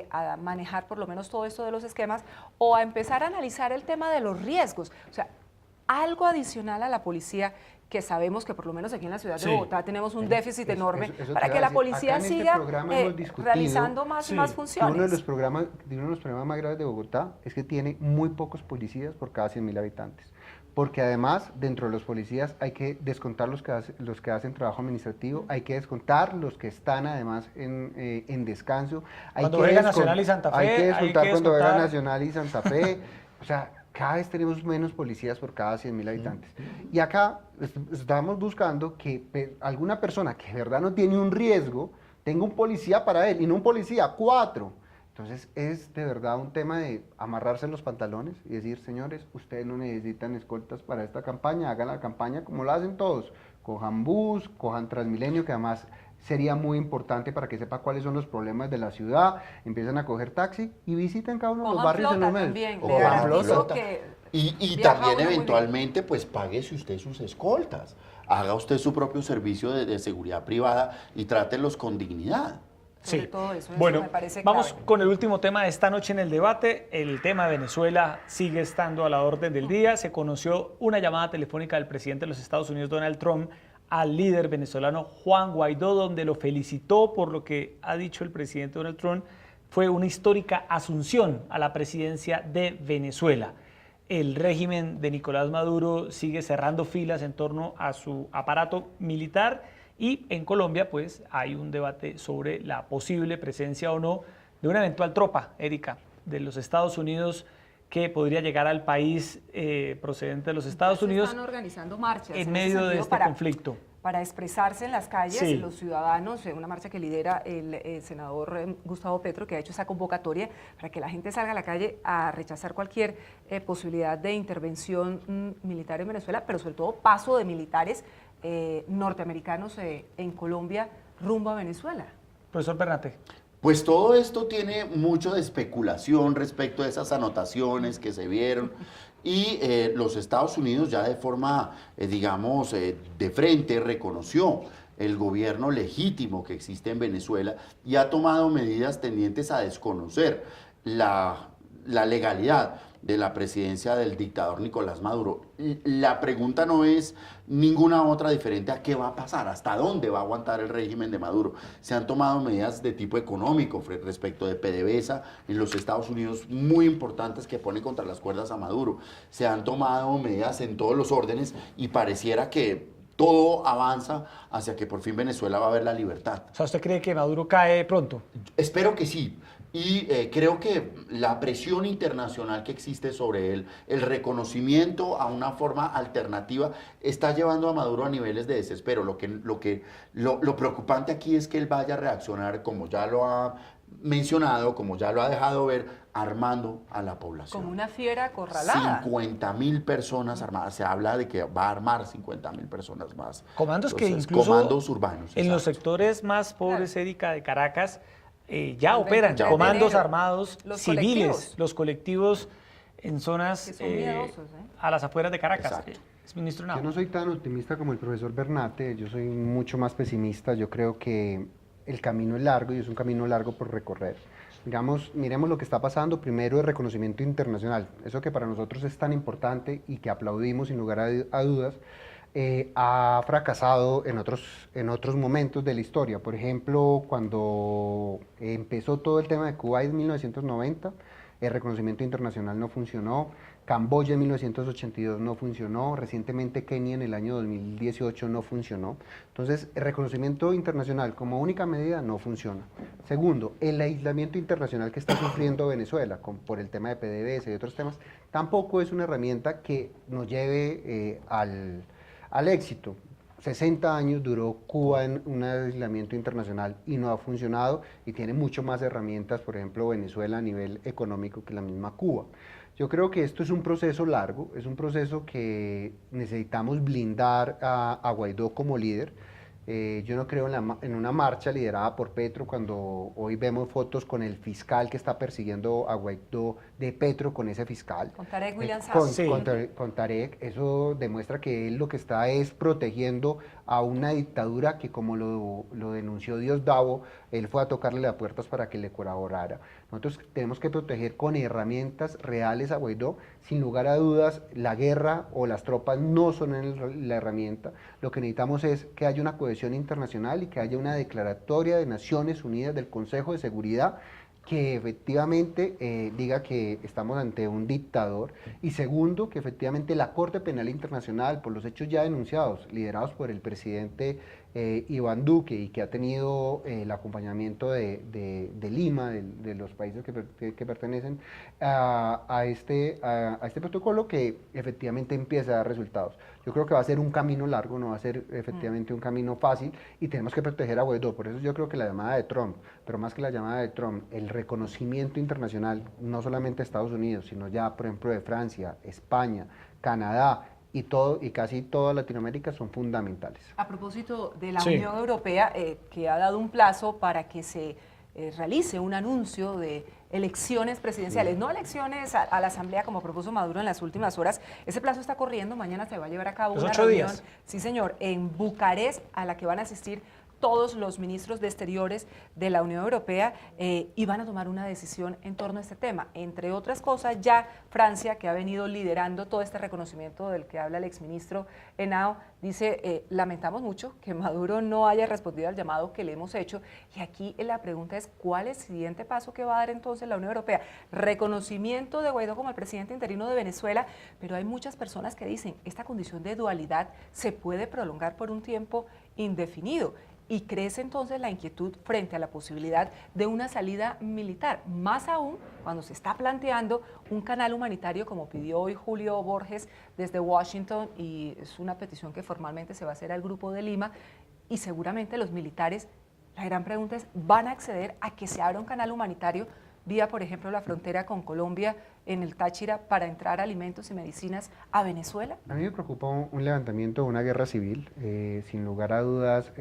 a manejar por lo menos todo esto de los esquemas o a empezar a analizar el tema de los riesgos. O sea, algo adicional a la policía, que sabemos que por lo menos aquí en la ciudad de Bogotá tenemos un déficit enorme, para que la policía siga realizando más funciones. Uno de los problemas más graves de Bogotá es que tiene muy pocos policías por cada 100.000 habitantes. Porque además, dentro de los policías hay que descontar los que hacen trabajo administrativo, hay que descontar los que están además en descanso. Cuando Vega Nacional y Santa Fe. Hay que descontar cuando Vega Nacional y Santa Fe. O sea, cada vez tenemos menos policías por cada 100.000 habitantes. Y acá estamos buscando que alguna persona que de verdad no tiene un riesgo, tenga un policía para él, y no un policía, 4. Entonces es de verdad un tema de amarrarse los pantalones y decir, señores, ustedes no necesitan escoltas para esta campaña, hagan la campaña como lo hacen todos, cojan bus, cojan Transmilenio, que además sería muy importante para que sepa cuáles son los problemas de la ciudad, empiezan a coger taxi y visiten cada uno de los barrios en los medios. O cojan flota. Y también eventualmente pues páguese usted sus escoltas, haga usted su propio servicio de seguridad privada y trátelos con dignidad. Sí. Todo eso Bueno, me parece vamos clave. con el último tema de esta noche en el debate. El tema de Venezuela sigue estando a la orden del día. Se conoció una llamada telefónica del presidente de los Estados Unidos, Donald Trump, al líder venezolano Juan Guaidó, donde lo felicitó por lo que ha dicho el presidente Donald Trump. Fue una histórica asunción a la presidencia de Venezuela. El régimen de Nicolás Maduro sigue cerrando filas en torno a su aparato militar. Y en Colombia, pues, hay un debate sobre la posible presencia o no de una eventual tropa, Erika, de los Estados Unidos que podría llegar al país procedente de los Estados Unidos. Están organizando marchas en medio de este conflicto. Para expresarse en las calles, Sí. los ciudadanos, una marcha que lidera el senador Gustavo Petro, que ha hecho esa convocatoria para que la gente salga a la calle a rechazar cualquier posibilidad de intervención militar en Venezuela, pero sobre todo paso de militares norteamericanos en Colombia rumbo a Venezuela. Profesor Bernate. Pues todo esto tiene mucho de especulación respecto a esas anotaciones que se vieron y los Estados Unidos ya de forma, digamos, de frente reconoció el gobierno legítimo que existe en Venezuela y ha tomado medidas tendientes a desconocer la legalidad de la presidencia del dictador Nicolás Maduro. La pregunta no es ninguna otra diferente a qué va a pasar, hasta dónde va a aguantar el régimen de Maduro. Se han tomado medidas de tipo económico respecto de PDVSA en los Estados Unidos muy importantes que pone contra las cuerdas a Maduro. Se han tomado medidas en todos los órdenes y pareciera que todo avanza hacia que por fin Venezuela va a ver la libertad. O sea, ¿usted cree que Maduro cae pronto? Espero que sí. Y creo que la presión internacional que existe sobre él, el reconocimiento a una forma alternativa, está llevando a Maduro a niveles de desespero. Lo preocupante aquí es que él vaya a reaccionar, como ya lo ha mencionado, como ya lo ha dejado ver, armando a la población. Como una fiera acorralada. 50.000 personas armadas. Se habla de que va a armar 50.000 personas más. Comandos que Entonces, incluso comandos urbanos. en los sectores más pobres, Erika, de Caracas, ya operan comandos armados civiles, los colectivos en zonas a las afueras de Caracas. Ministro Henao. Yo no soy tan optimista como el profesor Bernate, yo soy mucho más pesimista. Yo creo que el camino es largo y es un camino largo por recorrer. Digamos, miremos lo que está pasando. Primero, el reconocimiento internacional, eso que para nosotros es tan importante y que aplaudimos sin lugar a dudas. Ha fracasado en otros momentos de la historia. Por ejemplo, cuando empezó todo el tema de Kuwait en 1990, el reconocimiento internacional no funcionó. Camboya en 1982 no funcionó. Recientemente Kenia en el año 2018 no funcionó. Entonces, el reconocimiento internacional como única medida no funciona. Segundo, el aislamiento internacional que está sufriendo Venezuela por el tema de PDVSA y otros temas, tampoco es una herramienta que nos lleve al éxito. 60 años duró Cuba en un aislamiento internacional y no ha funcionado, y tiene mucho más herramientas, por ejemplo, Venezuela a nivel económico, que la misma Cuba. Yo creo que esto es un proceso largo, es un proceso que necesitamos blindar a Guaidó como líder. Yo no creo en una marcha liderada por Petro, cuando hoy vemos fotos con el fiscal que está persiguiendo a Guaidó, de Petro con ese fiscal. Con Tarek William Saab. Con Tarek, eso demuestra que él lo que está es protegiendo a una dictadura que, como lo denunció Diosdado, él fue a tocarle las puertas para que le colaborara. Nosotros tenemos que proteger con herramientas reales a Guaidó. Sin lugar a dudas, la guerra o las tropas no son la herramienta. Lo que necesitamos es que haya una cohesión internacional y que haya una declaratoria de Naciones Unidas del Consejo de Seguridad que efectivamente diga que estamos ante un dictador, y segundo, que efectivamente la Corte Penal Internacional, por los hechos ya denunciados, liderados por el presidente Iván Duque, y que ha tenido el acompañamiento de Lima, de los países que pertenecen a este protocolo, que efectivamente empieza a dar resultados. Yo creo que va a ser un camino largo, no va a ser efectivamente un camino fácil, y tenemos que proteger a Guaidó. Por eso yo creo que la llamada de Trump, pero más que la llamada de Trump, el reconocimiento internacional, no solamente de Estados Unidos, sino ya, por ejemplo, de Francia, España, Canadá y casi toda Latinoamérica son fundamentales. A propósito de la Sí. Unión Europea, que ha dado un plazo para que se realice un anuncio de elecciones presidenciales, no elecciones a la Asamblea como propuso Maduro en las últimas horas. Ese plazo está corriendo, mañana se va a llevar a cabo Los una 8 reunión, días. sí señor, en Bucarest, a la que van a asistir todos los ministros de Exteriores de la Unión Europea y van a tomar una decisión en torno a este tema. Entre otras cosas, ya Francia, que ha venido liderando todo este reconocimiento del que habla el exministro Henao, dice, lamentamos mucho que Maduro no haya respondido al llamado que le hemos hecho. Y aquí la pregunta es, ¿cuál es el siguiente paso que va a dar entonces la Unión Europea? Reconocimiento de Guaidó como el presidente interino de Venezuela, pero hay muchas personas que dicen, esta condición de dualidad se puede prolongar por un tiempo indefinido. Y crece entonces la inquietud frente a la posibilidad de una salida militar, más aún cuando se está planteando un canal humanitario como pidió hoy Julio Borges desde Washington, y es una petición que formalmente se va a hacer al Grupo de Lima, y seguramente los militares, la gran pregunta es, ¿van a acceder a que se abra un canal humanitario vía, por ejemplo, la frontera con Colombia en el Táchira para entrar alimentos y medicinas a Venezuela? A mí me preocupa un levantamiento de una guerra civil, sin lugar a dudas.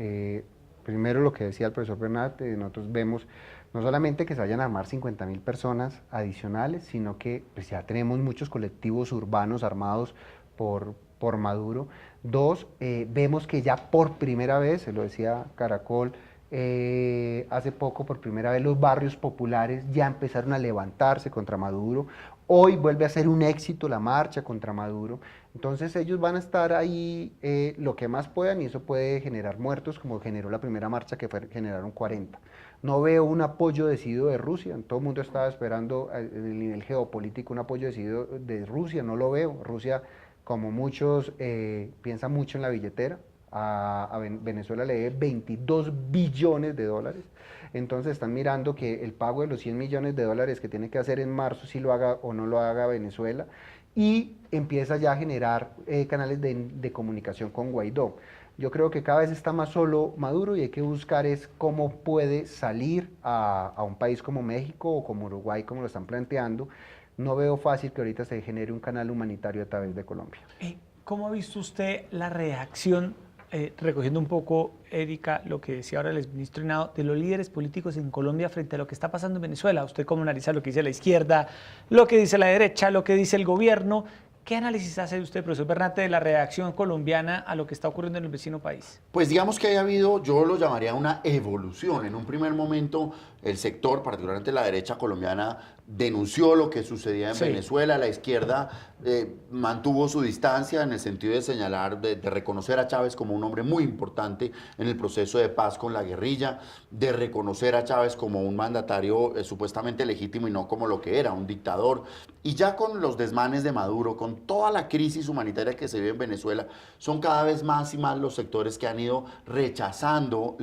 Primero, lo que decía el profesor Bernat, nosotros vemos no solamente que se vayan a armar 50.000 personas adicionales, sino que pues, ya tenemos muchos colectivos urbanos armados por Maduro. Dos, vemos que ya por primera vez, se lo decía Caracol, hace poco por primera vez los barrios populares ya empezaron a levantarse contra Maduro. Hoy vuelve a ser un éxito la marcha contra Maduro. Entonces ellos van a estar ahí lo que más puedan, y eso puede generar muertos, como generó la primera marcha que generaron 40. No veo un apoyo decidido de Rusia. Todo el mundo estaba esperando en el nivel geopolítico un apoyo decidido de Rusia. No lo veo. Rusia, como muchos, piensa mucho en la billetera. A Venezuela le debe 22 billones de dólares. Entonces están mirando que el pago de los 100 millones de dólares que tiene que hacer en marzo, si lo haga o no lo haga Venezuela, y empieza ya a generar canales de comunicación con Guaidó. Yo creo que cada vez está más solo Maduro, y hay que buscar es cómo puede salir a un país como México o como Uruguay, como lo están planteando. No veo fácil que ahorita se genere un canal humanitario a través de Colombia. ¿Cómo ha visto usted la reacción, recogiendo un poco, Erika, lo que decía ahora el exministro Henao, de los líderes políticos en Colombia frente a lo que está pasando en Venezuela? ¿Usted cómo analiza lo que dice la izquierda, lo que dice la derecha, lo que dice el gobierno? ¿Qué análisis hace usted, profesor Bernate, de la reacción colombiana a lo que está ocurriendo en el vecino país? Pues digamos que haya habido, yo lo llamaría una evolución. En un primer momento, el sector, particularmente la derecha colombiana, denunció lo que sucedía en Venezuela. La izquierda mantuvo su distancia en el sentido de señalar, de reconocer a Chávez como un hombre muy importante en el proceso de paz con la guerrilla, de reconocer a Chávez como un mandatario supuestamente legítimo y no como lo que era, un dictador. Y ya con los desmanes de Maduro, con toda la crisis humanitaria que se vive en Venezuela, son cada vez más y más los sectores que han ido rechazando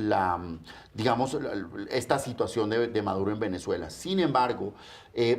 esta situación de Maduro en Venezuela. Sin embargo,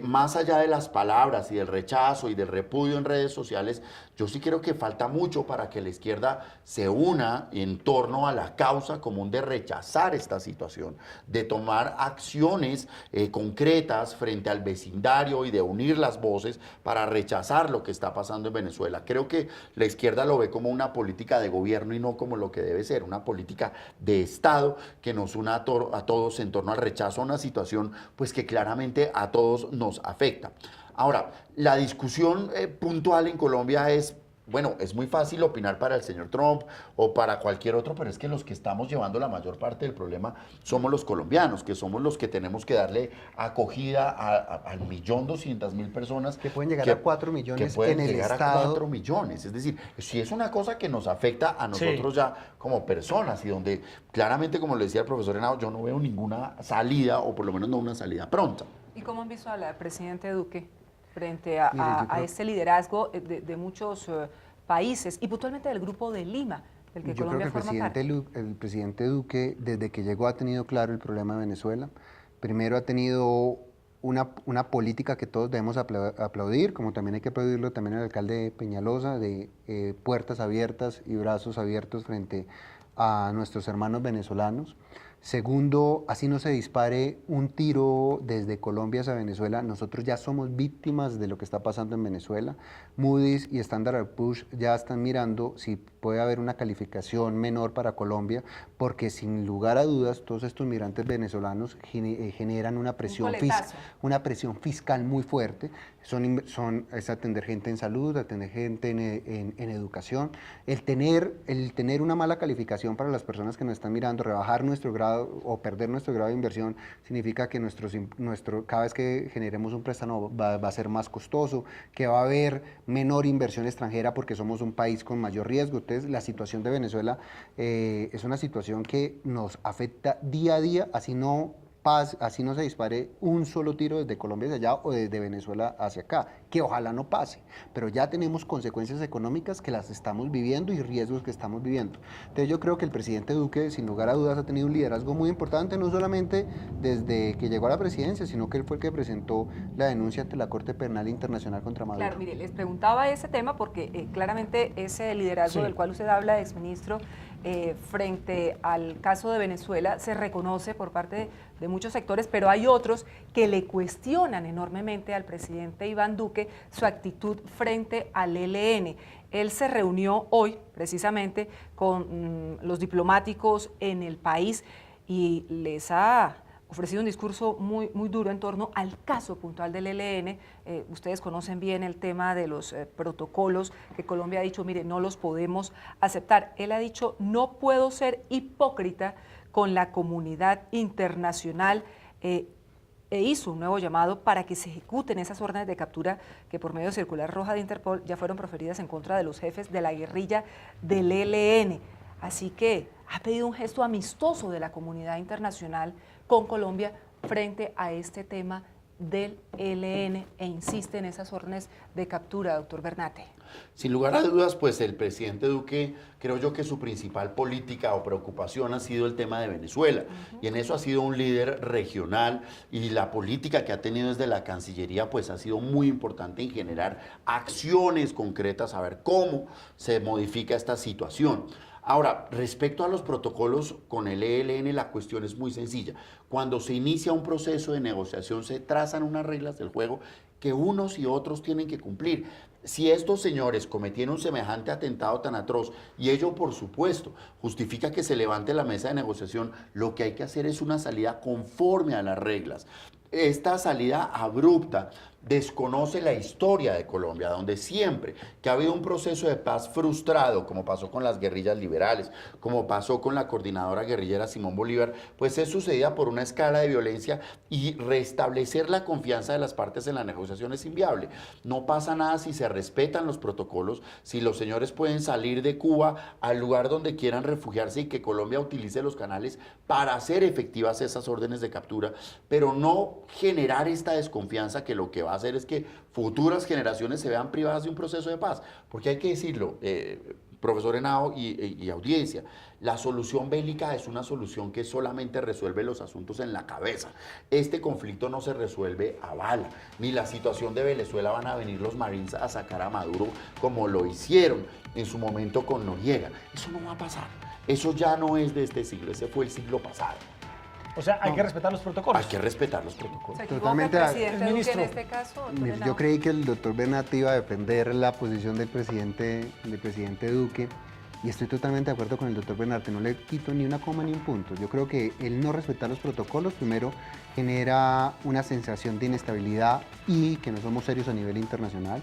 más allá de las palabras y del rechazo y del repudio en redes sociales, yo sí creo que falta mucho para que la izquierda se una en torno a la causa común de rechazar esta situación, de tomar acciones concretas frente al vecindario y de unir las voces para rechazar lo que está pasando en Venezuela. Creo que la izquierda lo ve como una política de gobierno y no como lo que debe ser, una política de Estado que nos una a todos en torno al rechazo a una situación pues que claramente a todos nos afecta. Ahora, la discusión puntual en Colombia es, bueno, es muy fácil opinar para el señor Trump o para cualquier otro, pero es que los que estamos llevando la mayor parte del problema somos los colombianos, que somos los que tenemos que darle acogida al 1.200.000 personas. Que pueden llegar a 4 millones en el llegar Estado. a 4 millones. Es decir, si es una cosa que nos afecta a nosotros ya como personas y donde claramente, como le decía el profesor Henao, yo no veo ninguna salida, o por lo menos no una salida pronta. ¿Y cómo han visto al presidente Duque frente a este liderazgo de muchos países y puntualmente del Grupo de Lima, del que Colombia forma parte? El presidente Duque, desde que llegó, ha tenido claro el problema de Venezuela. Primero ha tenido una política que todos debemos aplaudir, como también hay que aplaudirlo también al alcalde Peñalosa, de puertas abiertas y brazos abiertos frente a nuestros hermanos venezolanos. Segundo, así no se dispare un tiro desde Colombia hacia Venezuela, nosotros ya somos víctimas de lo que está pasando en Venezuela. Moody's y Standard & Poor's ya están mirando si puede haber una calificación menor para Colombia, porque sin lugar a dudas todos estos migrantes venezolanos generan una presión fiscal muy fuerte. Es atender gente en salud, atender gente en educación. El tener una mala calificación para las personas que nos están mirando, rebajar nuestro grado o perder nuestro grado de inversión, significa que cada vez que generemos un préstamo va a ser más costoso, que va a haber menor inversión extranjera porque somos un país con mayor riesgo. Entonces, la situación de Venezuela es una situación que nos afecta día a día, así no se dispare un solo tiro desde Colombia hacia allá o desde Venezuela hacia acá, que ojalá no pase, pero ya tenemos consecuencias económicas que las estamos viviendo y riesgos que estamos viviendo. Entonces yo creo que el presidente Duque, sin lugar a dudas, ha tenido un liderazgo muy importante, no solamente desde que llegó a la presidencia, sino que él fue el que presentó la denuncia ante la Corte Penal Internacional contra Maduro. Claro, mire, les preguntaba ese tema porque claramente ese liderazgo del cual usted habla, exministro, frente al caso de Venezuela se reconoce por parte de muchos sectores, pero hay otros que le cuestionan enormemente al presidente Iván Duque su actitud frente al ELN. Él se reunió hoy precisamente con los diplomáticos en el país y les ha ofrecido un discurso muy duro en torno al caso puntual del ELN. Ustedes conocen bien el tema de los protocolos que Colombia ha dicho, mire, no los podemos aceptar. Él ha dicho, no puedo ser hipócrita con la comunidad internacional, e hizo un nuevo llamado para que se ejecuten esas órdenes de captura que por medio de circular roja de Interpol ya fueron proferidas en contra de los jefes de la guerrilla del ELN. Así que ha pedido un gesto amistoso de la comunidad internacional con Colombia frente a este tema del ELN e insiste en esas órdenes de captura, doctor Bernate. Sin lugar a dudas, pues el presidente Duque, creo yo que su principal política o preocupación ha sido el tema de Venezuela, y en eso ha sido un líder regional, y la política que ha tenido desde la Cancillería pues ha sido muy importante en generar acciones concretas, a ver cómo se modifica esta situación. Ahora, respecto a los protocolos con el ELN, la cuestión es muy sencilla. Cuando se inicia un proceso de negociación, se trazan unas reglas del juego que unos y otros tienen que cumplir. Si estos señores cometieron semejante atentado tan atroz, y ello, por supuesto, justifica que se levante la mesa de negociación, lo que hay que hacer es una salida conforme a las reglas. Esta salida abrupta desconoce la historia de Colombia, donde siempre que ha habido un proceso de paz frustrado, como pasó con las guerrillas liberales, como pasó con la coordinadora guerrillera Simón Bolívar, pues es sucedida por una escala de violencia, y restablecer la confianza de las partes en la negociación es inviable. No pasa nada si se respetan los protocolos, si los señores pueden salir de Cuba al lugar donde quieran refugiarse y que Colombia utilice los canales para hacer efectivas esas órdenes de captura, pero no generar esta desconfianza que lo que va a hacer es que futuras generaciones se vean privadas de un proceso de paz. Porque hay que decirlo, profesor Henao y audiencia, la solución bélica es una solución que solamente resuelve los asuntos en la cabeza. Este conflicto no se resuelve a bala, ni la situación de Venezuela van a venir los Marines a sacar a Maduro como lo hicieron en su momento con Noriega. Eso no va a pasar. Eso ya no es de este siglo, ese fue el siglo pasado. O sea, hay que respetar los protocolos. Hay que respetar los protocolos. ¿Se equivoca el presidente Duque en este caso? Yo creí que el doctor Bernate iba a defender la posición del presidente Duque, y estoy totalmente de acuerdo con el doctor Bernate, no le quito ni una coma ni un punto. Yo creo que el no respetar los protocolos, primero, genera una sensación de inestabilidad y que no somos serios a nivel internacional.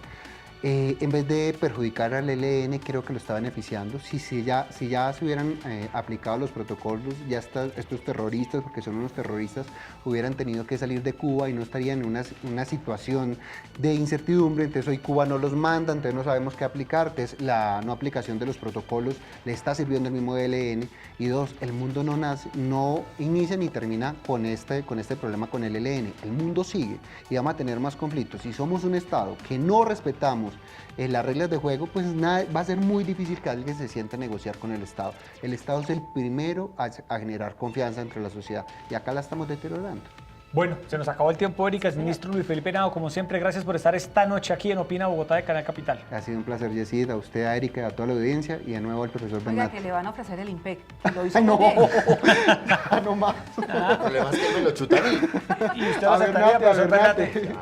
En vez de perjudicar al ELN, creo que lo está beneficiando. Si ya se hubieran aplicado los protocolos, ya estos terroristas, porque son unos terroristas, hubieran tenido que salir de Cuba y no estarían en una situación de incertidumbre. Entonces hoy Cuba no los manda, entonces no sabemos qué aplicar. Entonces la no aplicación de los protocolos le está sirviendo al mismo ELN. Y dos, el mundo no inicia ni termina con este problema con el ELN. El mundo sigue y vamos a tener más conflictos. Si somos un Estado que no respetamos las reglas de juego, pues va a ser muy difícil que alguien se siente a negociar con el Estado. El Estado es el primero a generar confianza entre la sociedad, y acá la estamos deteriorando. Bueno, se nos acabó el tiempo, Erika. El ministro Luis Felipe Henao, como siempre, gracias por estar esta noche aquí en Opina Bogotá de Canal Capital. Ha sido un placer, Yesid, a usted, a Erika, a toda la audiencia y de nuevo al profesor Oiga, Bernat. que le van a ofrecer el IMPEC. Lo hizo Ay, no. muy bien. No más. El problema es que me lo chutan a mí. ¿Y usted lo aceptaría, profesor Bernat?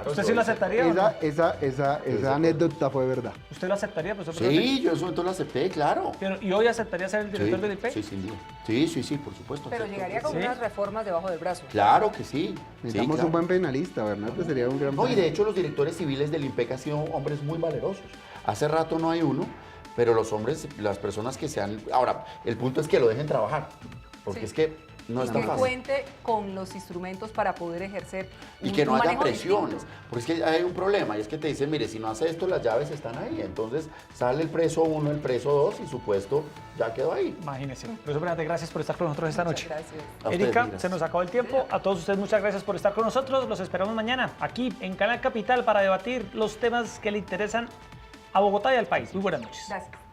¿Usted sí lo aceptaría o no? Esa anécdota fue verdad. ¿Usted lo aceptaría, profesor Bernat? Sí, yo eso entonces lo acepté, claro. ¿Y hoy aceptaría ser el director del IMPEC? Sí, sin duda. Sí, por supuesto. Pero llegaría con unas reformas debajo del brazo. Claro que sí. Necesitamos un buen penalista, Bernat, sería un gran No, y de hecho los directores civiles del IMPEC han sido hombres muy valerosos. Hace rato no hay uno, pero los hombres, las personas que sean... Ahora, el punto es que lo dejen trabajar, porque es que no es tan Que fácil. cuente con los instrumentos para poder ejercer Y que no un haya manejo presiones, distinto. porque es que hay un problema, y es que te dicen, mire, si no hace esto, las llaves están ahí. Entonces sale el preso 1, el preso 2 y su puesto ya quedó ahí. Imagínese. Profesor Bernat, gracias por estar con nosotros esta noche. Gracias. A ustedes, Erika, gracias. se nos acabó el tiempo. A todos ustedes muchas gracias por estar con nosotros. Los esperamos mañana aquí en Canal Capital para debatir los temas que le interesan a Bogotá y al país. Muy buenas noches. Gracias.